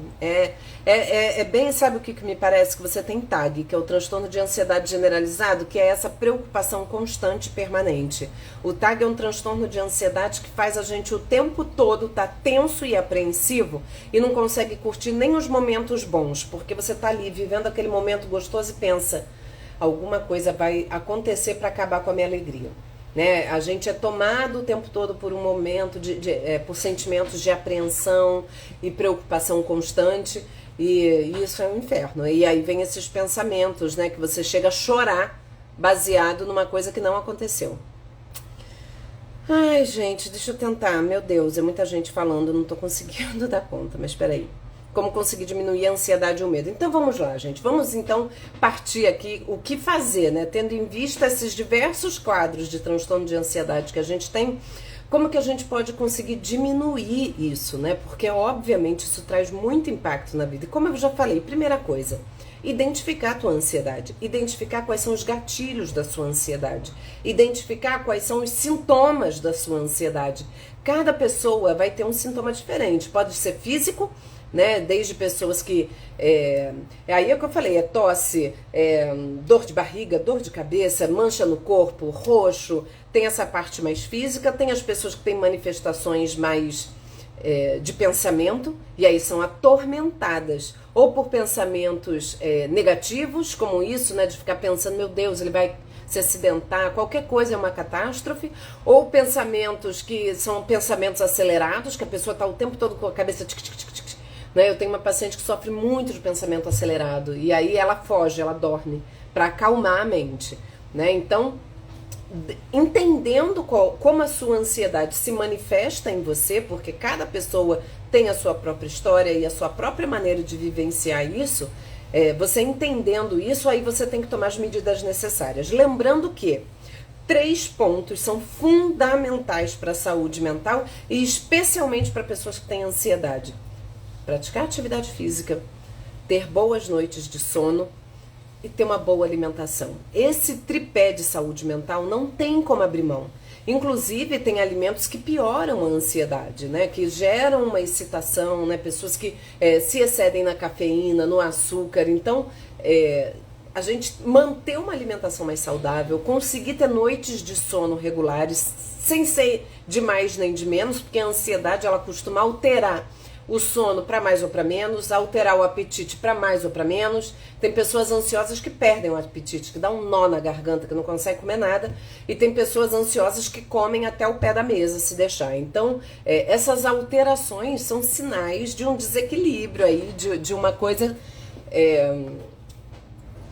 Bem, sabe o que me parece? Que você tem TAG, que é o transtorno de ansiedade generalizado, que é essa preocupação constante e permanente. O TAG é um transtorno de ansiedade que faz a gente o tempo todo estar tenso e apreensivo e não consegue curtir nem os momentos bons, porque você está ali vivendo aquele momento gostoso e pensa... alguma coisa vai acontecer para acabar com a minha alegria. Né? A gente é tomado o tempo todo por um momento, por sentimentos de apreensão e preocupação constante, e isso é um inferno. E aí vem esses pensamentos, né, que você chega a chorar baseado numa coisa que não aconteceu. Ai, gente, deixa eu tentar. Meu Deus, é muita gente falando, não tô conseguindo dar conta, mas peraí. Como conseguir diminuir a ansiedade e o medo? Então vamos lá, gente. Vamos então partir aqui o que fazer, né? Tendo em vista esses diversos quadros de transtorno de ansiedade que a gente tem, como que a gente pode conseguir diminuir isso, né? Porque obviamente isso traz muito impacto na vida. E como eu já falei, primeira coisa, identificar a tua ansiedade, identificar quais são os gatilhos da sua ansiedade, identificar quais são os sintomas da sua ansiedade. Cada pessoa vai ter um sintoma diferente, pode ser físico, né? Desde pessoas que, aí é o que eu falei, é tosse, dor de barriga, dor de cabeça, mancha no corpo, roxo, tem essa parte mais física, tem as pessoas que têm manifestações mais de pensamento, e aí são atormentadas, ou por pensamentos negativos, como isso, né, de ficar pensando, meu Deus, ele vai se acidentar, qualquer coisa é uma catástrofe, ou pensamentos que são pensamentos acelerados, que a pessoa está o tempo todo com a cabeça tic, tic, tic, tic, né? Eu tenho uma paciente que sofre muito de pensamento acelerado, e aí ela foge, ela dorme, para acalmar a mente, né? Então, entendendo como a sua ansiedade se manifesta em você, porque cada pessoa tem a sua própria história e a sua própria maneira de vivenciar isso, você entendendo isso, aí você tem que tomar as medidas necessárias. Lembrando que 3 pontos são fundamentais para a saúde mental e especialmente para pessoas que têm ansiedade. Praticar atividade física, ter boas noites de sono e ter uma boa alimentação. Esse tripé de saúde mental não tem como abrir mão. Inclusive, tem alimentos que pioram a ansiedade, né? Que geram uma excitação, né? Pessoas que se excedem na cafeína, no açúcar. Então, a gente manter uma alimentação mais saudável, conseguir ter noites de sono regulares, sem ser de mais nem de menos, porque a ansiedade ela costuma alterar o sono para mais ou para menos, alterar o apetite para mais ou para menos. Tem pessoas ansiosas que perdem o apetite, que dá um nó na garganta, que não consegue comer nada. E tem pessoas ansiosas que comem até o pé da mesa, se deixar. Então, essas alterações são sinais de um desequilíbrio aí, de uma coisa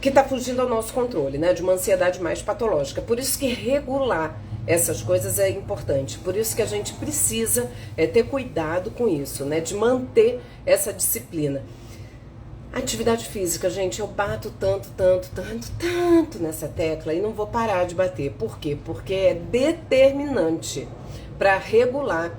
que está fugindo ao nosso controle, né? De uma ansiedade mais patológica. Por isso que regular essas coisas é importante, por isso que a gente precisa ter cuidado com isso, né? De manter essa disciplina. Atividade física, gente, eu bato tanto nessa tecla e não vou parar de bater. Por quê? Porque é determinante para regular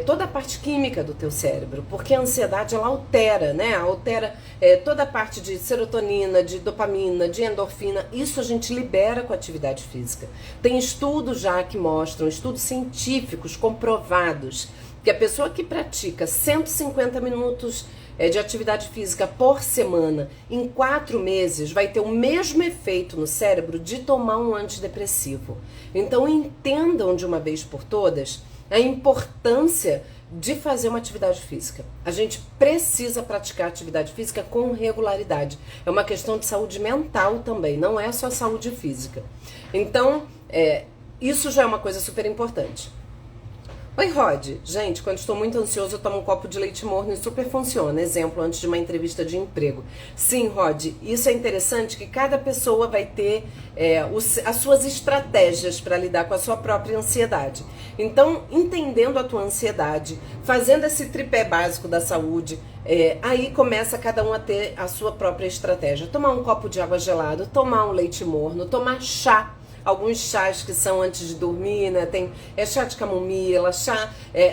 toda a parte química do teu cérebro, porque a ansiedade ela altera, né? Altera toda a parte de serotonina, de dopamina, de endorfina. Isso a gente libera com a atividade física. Tem estudos já que mostram, estudos científicos comprovados, que a pessoa que pratica 150 minutos de atividade física por semana em 4 meses vai ter o mesmo efeito no cérebro de tomar um antidepressivo. Então entendam de uma vez por todas a importância de fazer uma atividade física. A gente precisa praticar atividade física com regularidade. É uma questão de saúde mental também, não é só saúde física. Então, isso já é uma coisa super importante. Oi, Rod. Gente, quando estou muito ansioso, eu tomo um copo de leite morno e super funciona. Exemplo, antes de uma entrevista de emprego. Sim, Rod, isso é interessante que cada pessoa vai ter as suas estratégias para lidar com a sua própria ansiedade. Então, entendendo a tua ansiedade, fazendo esse tripé básico da saúde, aí começa cada um a ter a sua própria estratégia. Tomar um copo de água gelada, tomar um leite morno, tomar chá. Alguns chás que são antes de dormir, né? Tem chá de camomila, chá.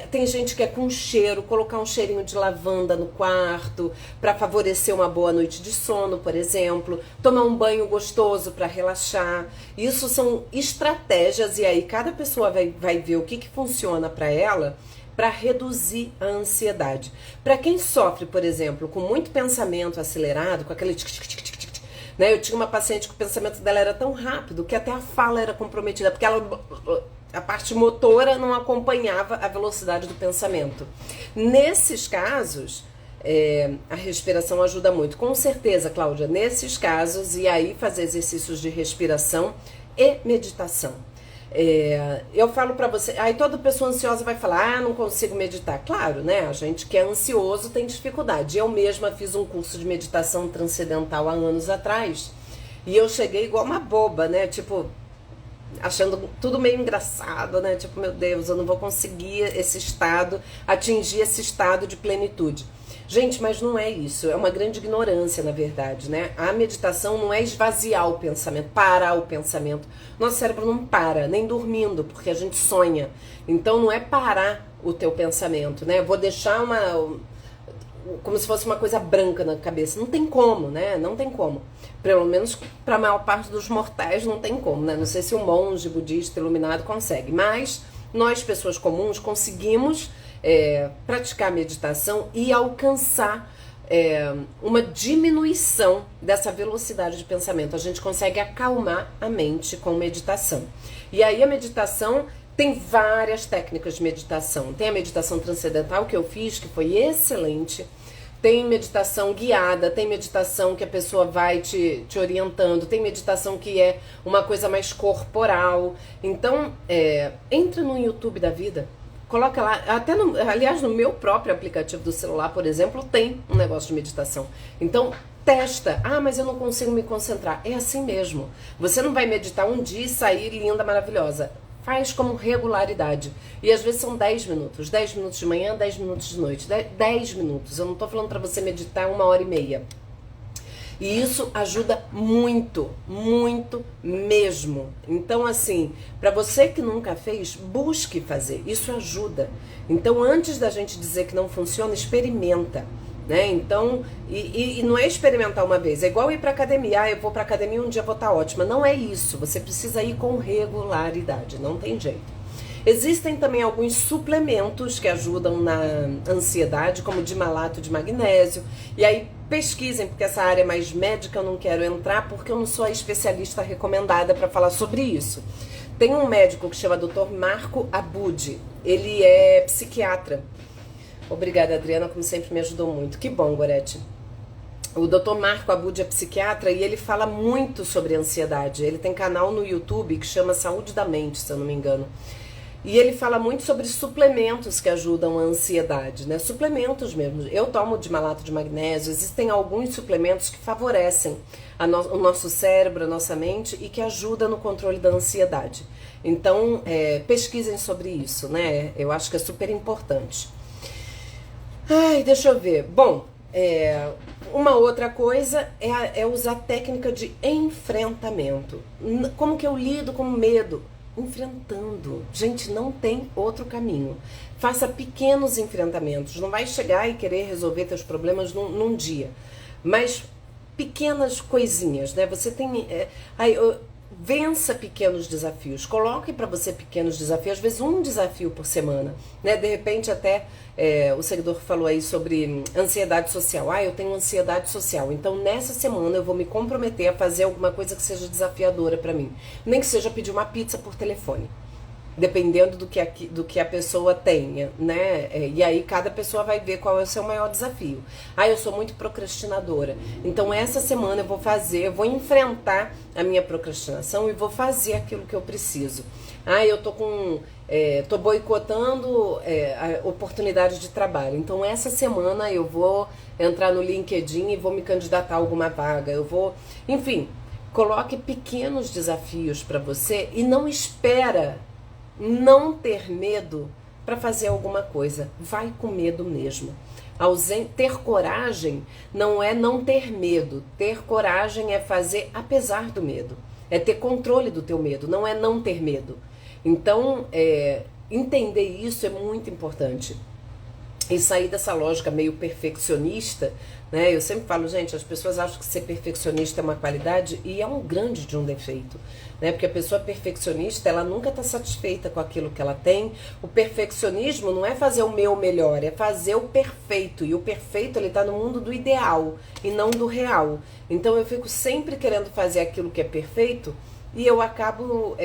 Tem gente que é com cheiro, colocar um cheirinho de lavanda no quarto para favorecer uma boa noite de sono, por exemplo. Tomar um banho gostoso para relaxar. Isso são estratégias e aí cada pessoa vai ver o que funciona para ela para reduzir a ansiedade. Para quem sofre, por exemplo, com muito pensamento acelerado, com aquele tic-tic-tic-tic, né? Eu tinha uma paciente que o pensamento dela era tão rápido que até a fala era comprometida, porque a parte motora não acompanhava a velocidade do pensamento. Nesses casos, a respiração ajuda muito. Com certeza, Cláudia, nesses casos, e aí fazer exercícios de respiração e meditação. Eu falo pra você, aí toda pessoa ansiosa vai falar, não consigo meditar. Claro, né? A gente que é ansioso tem dificuldade. Eu mesma fiz um curso de meditação transcendental há anos atrás e eu cheguei igual uma boba, né? Tipo, achando tudo meio engraçado, né? Tipo, meu Deus, eu não vou conseguir atingir esse estado de plenitude. Gente, mas não é isso, é uma grande ignorância, na verdade, né? A meditação não é esvaziar o pensamento, parar o pensamento. Nosso cérebro não para, nem dormindo, porque a gente sonha. Então não é parar o teu pensamento, né? Vou deixar como se fosse uma coisa branca na cabeça. Não tem como, né? Não tem como. Pelo menos para a maior parte dos mortais não tem como, né? Não sei se um monge budista iluminado consegue, mas nós, pessoas comuns, conseguimos praticar meditação e alcançar uma diminuição dessa velocidade de pensamento. A gente consegue acalmar a mente com meditação. E aí a meditação tem várias técnicas de meditação. Tem a meditação transcendental que eu fiz, que foi excelente. Tem meditação guiada, tem meditação que a pessoa vai te orientando, tem meditação que é uma coisa mais corporal. Então, entra no YouTube da vida, coloca lá, aliás, no meu próprio aplicativo do celular, por exemplo, tem um negócio de meditação. Então, testa. Ah, mas eu não consigo me concentrar. É assim mesmo. Você não vai meditar um dia e sair linda, maravilhosa. Faz como regularidade. E às vezes são 10 minutos. 10 minutos de manhã, 10 minutos de noite. 10 minutos. Eu não tô falando para você meditar 1h30. E isso ajuda muito, muito mesmo. Então, assim, para você que nunca fez, busque fazer. Isso ajuda. Então, antes da gente dizer que não funciona, experimenta. Né? Então, e não é experimentar uma vez, é igual ir pra academia. Ah, eu vou pra academia um dia vou estar ótima. Não é isso, você precisa ir com regularidade, não tem jeito. Existem também alguns suplementos que ajudam na ansiedade, como dimalato de magnésio. E aí pesquisem, porque essa área mais médica eu não quero entrar, porque eu não sou a especialista recomendada para falar sobre isso. Tem um médico que chama Dr. Marco Abud, ele é psiquiatra. Obrigada, Adriana, como sempre me ajudou muito. Que bom, Gorete. O Dr. Marco Abud é psiquiatra e ele fala muito sobre ansiedade. Ele tem canal no YouTube que chama Saúde da Mente, se eu não me engano. E ele fala muito sobre suplementos que ajudam a ansiedade, né? Suplementos mesmo. Eu tomo dimalato de magnésio. Existem alguns suplementos que favorecem o nosso cérebro, a nossa mente e que ajudam no controle da ansiedade. Então, pesquisem sobre isso, né? Eu acho que é super importante. Ai, deixa eu ver. Bom, uma outra coisa é usar técnica de enfrentamento. Como que eu lido com medo? Enfrentando. Gente, não tem outro caminho. Faça pequenos enfrentamentos. Não vai chegar e querer resolver seus problemas num dia. Mas pequenas coisinhas, né? Você tem... vença pequenos desafios. Coloque para você pequenos desafios. Às vezes um desafio por semana, né? De repente até... o seguidor falou aí sobre ansiedade social. Ah, eu tenho ansiedade social. Então, nessa semana eu vou me comprometer a fazer alguma coisa que seja desafiadora pra mim. Nem que seja pedir uma pizza por telefone. Dependendo do que a pessoa tenha, né? E aí cada pessoa vai ver qual é o seu maior desafio. Ah, eu sou muito procrastinadora. Então, essa semana eu vou enfrentar a minha procrastinação e vou fazer aquilo que eu preciso. Ah, eu tô boicotando oportunidades de trabalho. Então, essa semana eu vou entrar no LinkedIn e vou me candidatar a alguma vaga. Enfim, coloque pequenos desafios para você e não espera não ter medo para fazer alguma coisa. Vai com medo mesmo. Ter coragem não é não ter medo. Ter coragem é fazer apesar do medo. É ter controle do teu medo, não é não ter medo. Então, entender isso é muito importante. E sair dessa lógica meio perfeccionista, né? Eu sempre falo, gente, as pessoas acham que ser perfeccionista é uma qualidade e é um grande de um defeito, né? Porque a pessoa perfeccionista, ela nunca está satisfeita com aquilo que ela tem. O perfeccionismo não é fazer o meu melhor, é fazer o perfeito. E o perfeito, ele está no mundo do ideal e não do real. Então eu fico sempre querendo fazer aquilo que é perfeito e eu acabo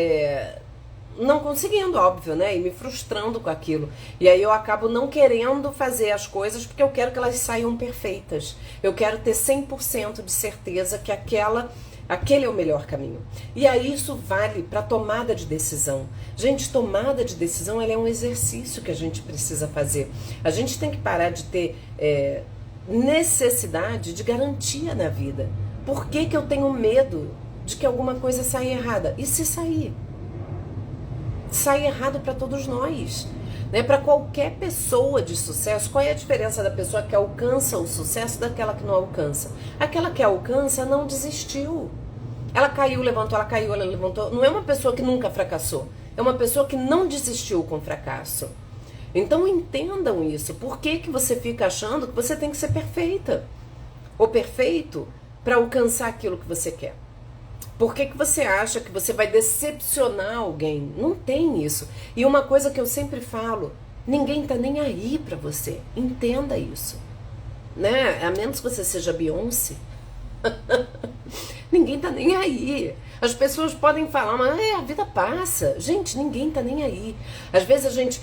não conseguindo, óbvio, né? E me frustrando com aquilo. E aí eu acabo não querendo fazer as coisas porque eu quero que elas saiam perfeitas. Eu quero ter 100% de certeza que aquele é o melhor caminho. E aí isso vale para tomada de decisão. Gente, tomada de decisão ela é um exercício que a gente precisa fazer. A gente tem que parar de ter necessidade de garantia na vida. Por que que eu tenho medo de que alguma coisa saia errada? E se sair? Sai errado para todos nós, né? Para qualquer pessoa de sucesso. Qual é a diferença da pessoa que alcança o sucesso daquela que não alcança? Aquela que alcança não desistiu. Ela caiu, levantou, ela caiu, ela levantou. Não é uma pessoa que nunca fracassou. É uma pessoa que não desistiu com o fracasso. Então entendam isso. Por que que você fica achando que você tem que ser perfeita ou perfeito para alcançar aquilo que você quer? Por que que você acha que você vai decepcionar alguém? Não tem isso. E uma coisa que eu sempre falo, ninguém tá nem aí pra você. Entenda isso. Né? A menos que você seja Beyoncé. Ninguém tá nem aí. As pessoas podem falar, mas a vida passa. Gente, ninguém tá nem aí. Às vezes a gente,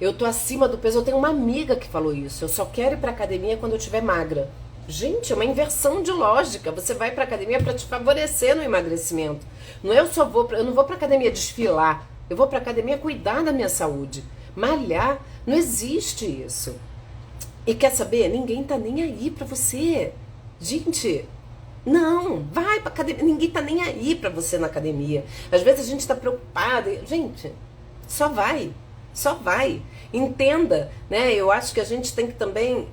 eu tô acima do peso. Eu tenho uma amiga que falou isso. Eu só quero ir pra academia quando eu estiver magra. Gente, é uma inversão de lógica. Você vai pra academia para te favorecer no emagrecimento. Não é eu não vou pra academia desfilar. Eu vou pra academia cuidar da minha saúde. Malhar, não existe isso. E quer saber? Ninguém tá nem aí pra você. Gente, não, vai pra academia. Ninguém tá nem aí pra você na academia. Às vezes a gente tá preocupada. Gente, só vai. Só vai. Entenda, né? Eu acho que a gente tem que também,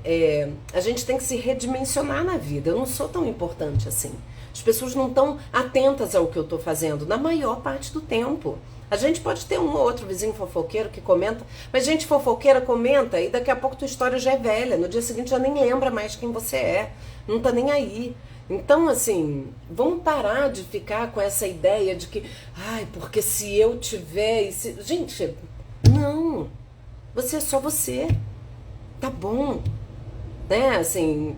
a gente tem que se redimensionar na vida. Eu não sou tão importante assim. As pessoas não estão atentas ao que eu estou fazendo na maior parte do tempo. A gente pode ter um ou outro vizinho fofoqueiro que comenta, mas gente fofoqueira comenta e daqui a pouco tua história já é velha. No dia seguinte já nem lembra mais quem você é. Não tá nem aí. Então, assim, vamos parar de ficar com essa ideia de que, porque se eu tiver... Gente, não. Você é só você. Tá bom. Né, assim...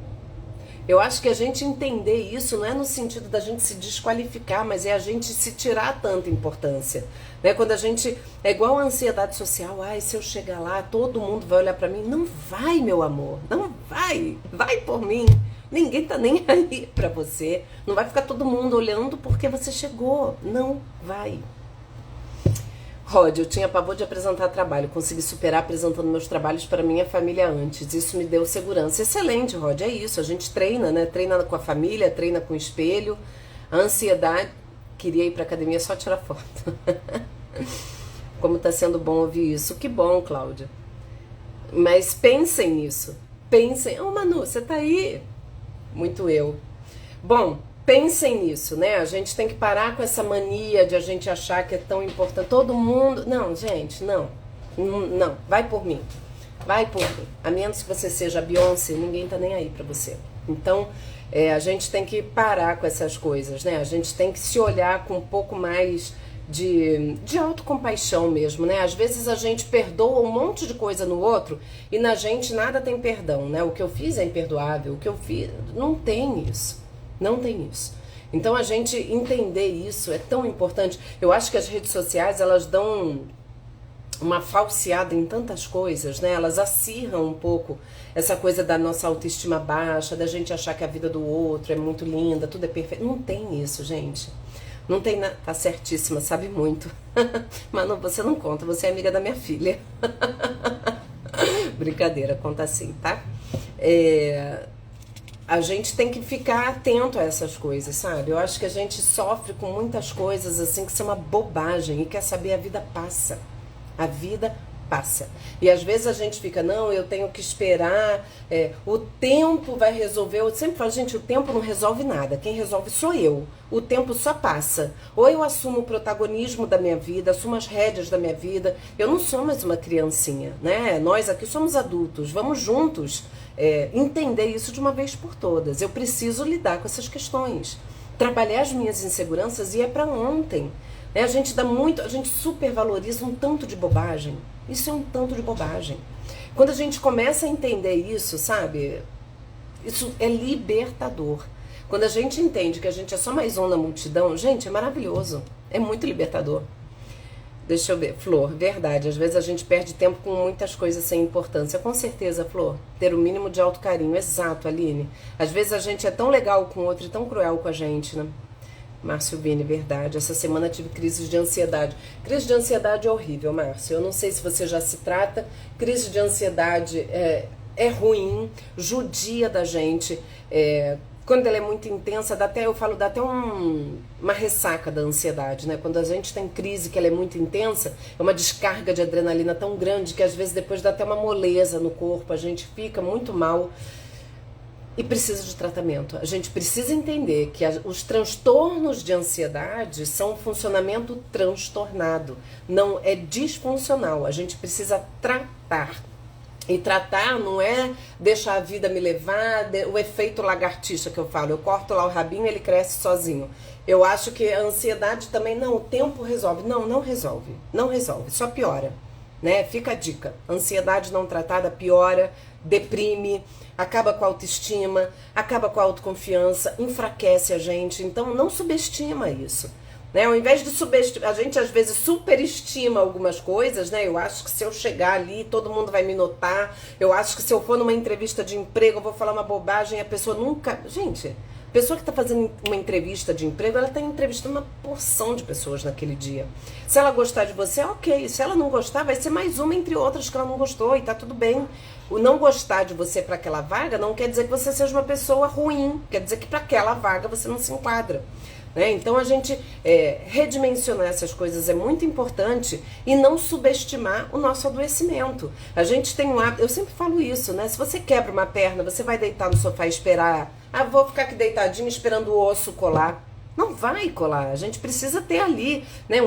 Eu acho que a gente entender isso não é no sentido da gente se desqualificar, mas é a gente se tirar tanta importância. Né? Quando a gente... É igual a ansiedade social. Se eu chegar lá, todo mundo vai olhar pra mim. Não vai, meu amor. Não vai. Vai por mim. Ninguém tá nem aí pra você. Não vai ficar todo mundo olhando porque você chegou. Não vai. Rod, eu tinha pavor de apresentar trabalho, consegui superar apresentando meus trabalhos para minha família antes, isso me deu segurança. Excelente, Rod, é isso, a gente treina, né? Treina com a família, treina com o espelho. A ansiedade, queria ir pra academia só tirar foto. Como tá sendo bom ouvir isso. Que bom, Cláudia. Mas pensem nisso, pensem. Manu, você tá aí? Muito eu. Bom, pensem nisso, né? A gente tem que parar com essa mania de a gente achar que é tão importante. Todo mundo... Não, gente, não. Não, vai por mim. Vai por mim. A menos que você seja a Beyoncé, ninguém tá nem aí pra você. Então, a gente tem que parar com essas coisas, né? A gente tem que se olhar com um pouco mais de autocompaixão mesmo, né? Às vezes a gente perdoa um monte de coisa no outro e na gente nada tem perdão, né? O que eu fiz é imperdoável, o que eu fiz... Não tem isso. Não tem isso. Então a gente entender isso é tão importante. Eu acho que as redes sociais, elas dão uma falseada em tantas coisas, né? Elas acirram um pouco essa coisa da nossa autoestima baixa, da gente achar que a vida do outro é muito linda, tudo é perfeito. Não tem isso, gente. Não tem nada. Tá certíssima, sabe muito. Mas não, você não conta, você é amiga da minha filha. Brincadeira, conta assim, tá? A gente tem que ficar atento a essas coisas, sabe? Eu acho que a gente sofre com muitas coisas assim que são uma bobagem. E quer saber, a vida passa. A vida passa. E às vezes a gente fica, não, eu tenho que esperar, o tempo vai resolver. Eu sempre falo, gente, o tempo não resolve nada. Quem resolve sou eu. O tempo só passa. Ou eu assumo o protagonismo da minha vida, assumo as rédeas da minha vida. Eu não sou mais uma criancinha, né? Nós aqui somos adultos. Vamos juntos entender isso de uma vez por todas. Eu preciso lidar com essas questões. Trabalhar as minhas inseguranças e é para ontem. A gente a gente supervaloriza um tanto de bobagem. Isso é um tanto de bobagem. Quando a gente começa a entender isso, sabe? Isso é libertador. Quando a gente entende que a gente é só mais um na multidão, gente, é maravilhoso. É muito libertador. Deixa eu ver. Flor, verdade. Às vezes a gente perde tempo com muitas coisas sem importância. Com certeza, Flor. Ter o mínimo de autocarinho. Exato, Aline. Às vezes a gente é tão legal com o outro e tão cruel com a gente, né? Márcio Vini, verdade. Essa semana tive crises de ansiedade. Crise de ansiedade é horrível, Márcio. Eu não sei se você já se trata. Crise de ansiedade é ruim, judia da gente. Quando ela é muito intensa, dá até uma ressaca da ansiedade, né? Quando a gente tem crise que ela é muito intensa, é uma descarga de adrenalina tão grande que às vezes depois dá até uma moleza no corpo, a gente fica muito mal. E precisa de tratamento. A gente precisa entender que os transtornos de ansiedade são um funcionamento transtornado. Não é disfuncional. A gente precisa tratar. E tratar não é deixar a vida me levar, o efeito lagartixa que eu falo. Eu corto lá o rabinho e ele cresce sozinho. Eu acho que a ansiedade também, não, o tempo resolve. Não, não resolve. Não resolve, só piora. Né? Fica a dica. Ansiedade não tratada piora, deprime, acaba com a autoestima, acaba com a autoconfiança, enfraquece a gente. Então não subestima isso. Né? Ao invés de subestimar, a gente às vezes superestima algumas coisas, né? Eu acho que se eu chegar ali, todo mundo vai me notar. Eu acho que se eu for numa entrevista de emprego, eu vou falar uma bobagem, a pessoa nunca... Gente, a pessoa que está fazendo uma entrevista de emprego, ela está entrevistando uma porção de pessoas naquele dia. Se ela gostar de você, ok. Se ela não gostar, vai ser mais uma entre outras que ela não gostou e tá tudo bem. O não gostar de você para aquela vaga não quer dizer que você seja uma pessoa ruim. Quer dizer que para aquela vaga você não se enquadra. Né? Então a gente redimensionar essas coisas é muito importante e não subestimar o nosso adoecimento. A gente tem um hábito, eu sempre falo isso, né? Se você quebra uma perna, você vai deitar no sofá e esperar, vou ficar aqui deitadinho esperando o osso colar. Não vai colar, a gente precisa ter ali, né?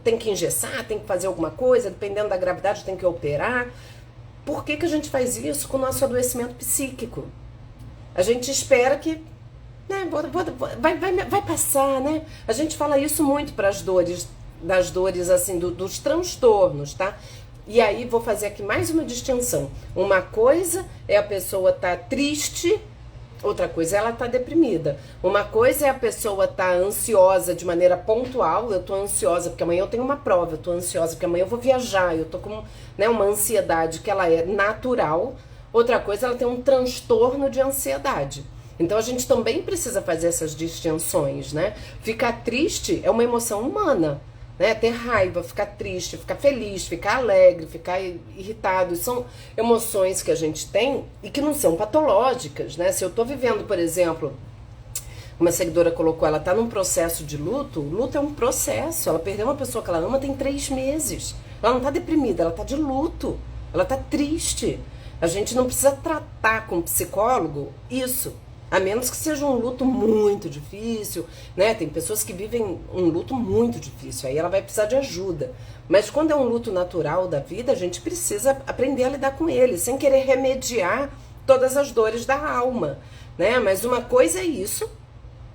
Tem que engessar, tem que fazer alguma coisa, dependendo da gravidade tem que operar. Por que a gente faz isso com o nosso adoecimento psíquico? A gente espera que vai passar, né? A gente fala isso muito para as dores, das dores assim, dos transtornos, tá? E aí vou fazer aqui mais uma distinção. Uma coisa é a pessoa tá triste, outra coisa é ela tá deprimida. Uma coisa é a pessoa tá ansiosa de maneira pontual, eu tô ansiosa porque amanhã eu tenho uma prova, eu tô ansiosa porque amanhã eu vou viajar, eu tô com, né, uma ansiedade que ela é natural. Outra coisa, ela tem um transtorno de ansiedade. Então a gente também precisa fazer essas distinções, né? Ficar triste é uma emoção humana, né? Ter raiva, ficar triste, ficar feliz, ficar alegre, ficar irritado, são emoções que a gente tem e que não são patológicas, né? Se eu tô vivendo, por exemplo, uma seguidora colocou, ela tá num processo de luto, o luto é um processo, ela perdeu uma pessoa que ela ama tem 3 meses, ela não tá deprimida, ela tá de luto, ela tá triste. A gente não precisa tratar com psicólogo isso. A menos que seja um luto muito difícil, né? Tem pessoas que vivem um luto muito difícil, aí ela vai precisar de ajuda. Mas quando é um luto natural da vida, a gente precisa aprender a lidar com ele, sem querer remediar todas as dores da alma, né? Mas uma coisa é isso,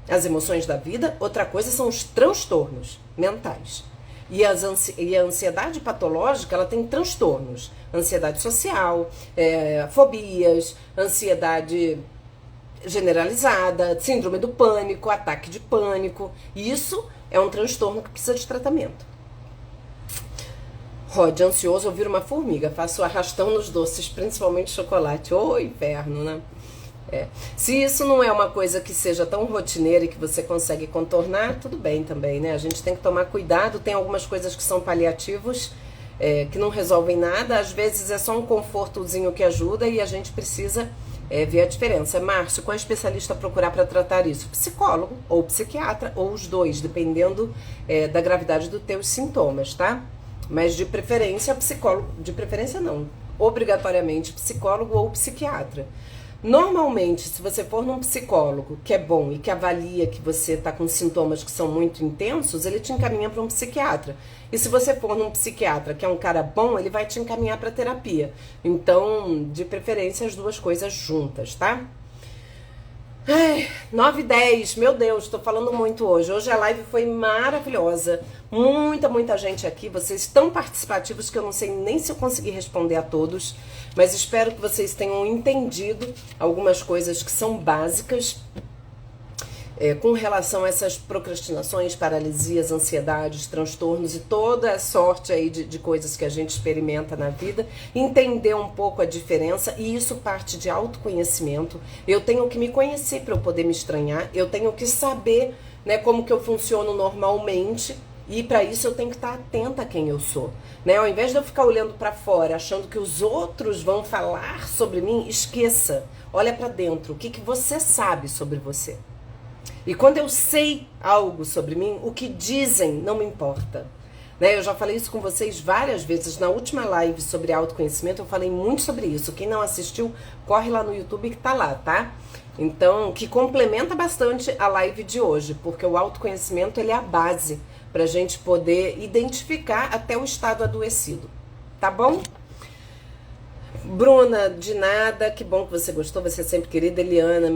as emoções da vida, outra coisa são os transtornos mentais. E a ansiedade patológica, ela tem transtornos. Ansiedade social, fobias, ansiedade generalizada, síndrome do pânico, ataque de pânico. Isso é um transtorno que precisa de tratamento. Rod, ansioso ouvir uma formiga. Faço arrastão nos doces, principalmente chocolate. Ô, inferno, né? Se isso não é uma coisa que seja tão rotineira e que você consegue contornar, tudo bem também, né? A gente tem que tomar cuidado. Tem algumas coisas que são paliativos, que não resolvem nada. Às vezes é só um confortozinho que ajuda e a gente precisa ver a diferença. Márcio, qual especialista procurar para tratar isso? Psicólogo ou psiquiatra, ou os dois, dependendo da gravidade dos teus sintomas, tá? Mas de preferência psicólogo, de preferência não, obrigatoriamente psicólogo ou psiquiatra. Normalmente, se você for num psicólogo que é bom e que avalia que você está com sintomas que são muito intensos, ele te encaminha para um psiquiatra. E se você for num psiquiatra que é um cara bom, ele vai te encaminhar para terapia. Então, de preferência, as duas coisas juntas, tá? 9h10, meu Deus, tô falando muito hoje. Hoje a live foi maravilhosa. Muita gente aqui. Vocês tão participativos que eu não sei nem se eu consegui responder a todos. Mas espero que vocês tenham entendido algumas coisas que são básicas. com relação a essas procrastinações, paralisias, ansiedades, transtornos e toda a sorte aí de coisas que a gente experimenta na vida, entender um pouco a diferença, e isso parte de autoconhecimento. Eu tenho que me conhecer para eu poder me estranhar, eu tenho que saber, né, como que eu funciono normalmente, e para isso eu tenho que estar atenta a quem eu sou, né? Ao invés de eu ficar olhando para fora, achando que os outros vão falar sobre mim, esqueça. Olha para dentro, o que que você sabe sobre você. E quando eu sei algo sobre mim, o que dizem não me importa. Né? Eu já falei isso com vocês várias vezes. Na última live sobre autoconhecimento, eu falei muito sobre isso. Quem não assistiu, corre lá no YouTube que tá lá, tá? Então, que complementa bastante a live de hoje, porque o autoconhecimento ele é a base pra gente poder identificar até o estado adoecido. Tá bom? Bruna, de nada, que bom que você gostou, você é sempre querida. Eliana,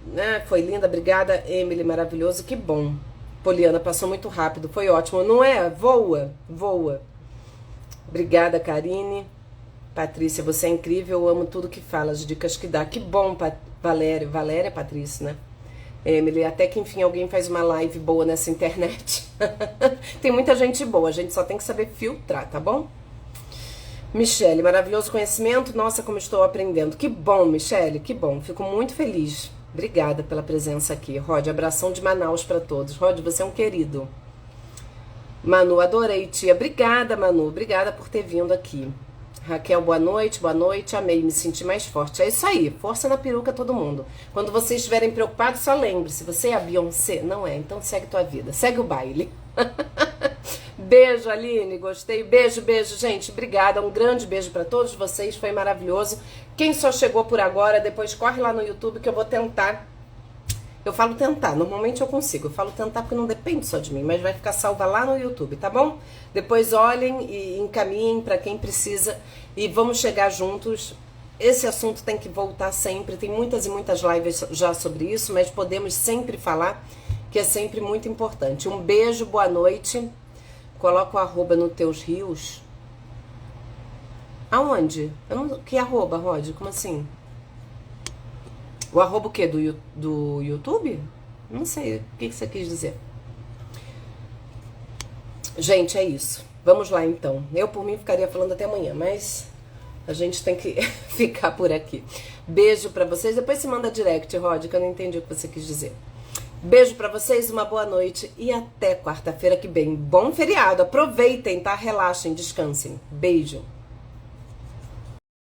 né? Foi linda, obrigada. Emily, maravilhoso, que bom. Poliana, passou muito rápido, foi ótimo, não é? Voa, voa. Obrigada, Karine. Patrícia, você é incrível, eu amo tudo que fala, as dicas que dá. Que bom, Valéria, Valéria, Patrícia, né? Emily, até que enfim alguém faz uma live boa nessa internet. Tem muita gente boa, a gente só tem que saber filtrar, tá bom? Michele, maravilhoso conhecimento, nossa, como estou aprendendo. Que bom, Michele, que bom, fico muito feliz. Obrigada pela presença aqui. Rod, abração de Manaus para todos. Rod, você é um querido. Manu, adorei, tia. Obrigada, Manu, obrigada por ter vindo aqui. Raquel, boa noite, amei, me senti mais forte. É isso aí, força na peruca todo mundo. Quando vocês estiverem preocupados, só lembre-se, você é a Beyoncé? Não é, então segue tua vida, segue o baile. Beijo, Aline, gostei. Beijo, beijo, gente, obrigada. Um grande beijo pra todos vocês, foi maravilhoso. Quem só chegou por agora, depois corre lá no YouTube que eu vou tentar. Eu falo tentar, normalmente eu consigo. Eu falo tentar porque não depende só de mim, mas vai ficar salva lá no YouTube, tá bom? Depois olhem e encaminhem pra quem precisa e vamos chegar juntos. Esse assunto tem que voltar sempre, tem muitas e muitas lives já sobre isso, mas podemos sempre falar, que é sempre muito importante. Um beijo, boa noite. Coloca o arroba nos teus rios. Aonde? Que arroba, Rod? Como assim? O arroba o quê? Do YouTube? Não sei. O que você quis dizer? Gente, é isso. Vamos lá, então. Eu, por mim, ficaria falando até amanhã, mas a gente tem que ficar por aqui. Beijo pra vocês. Depois se manda direct, Rod, que eu não entendi o que você quis dizer. Beijo pra vocês, uma boa noite e até quarta-feira que vem. Bom feriado. Aproveitem, tá? Relaxem, descansem. Beijo.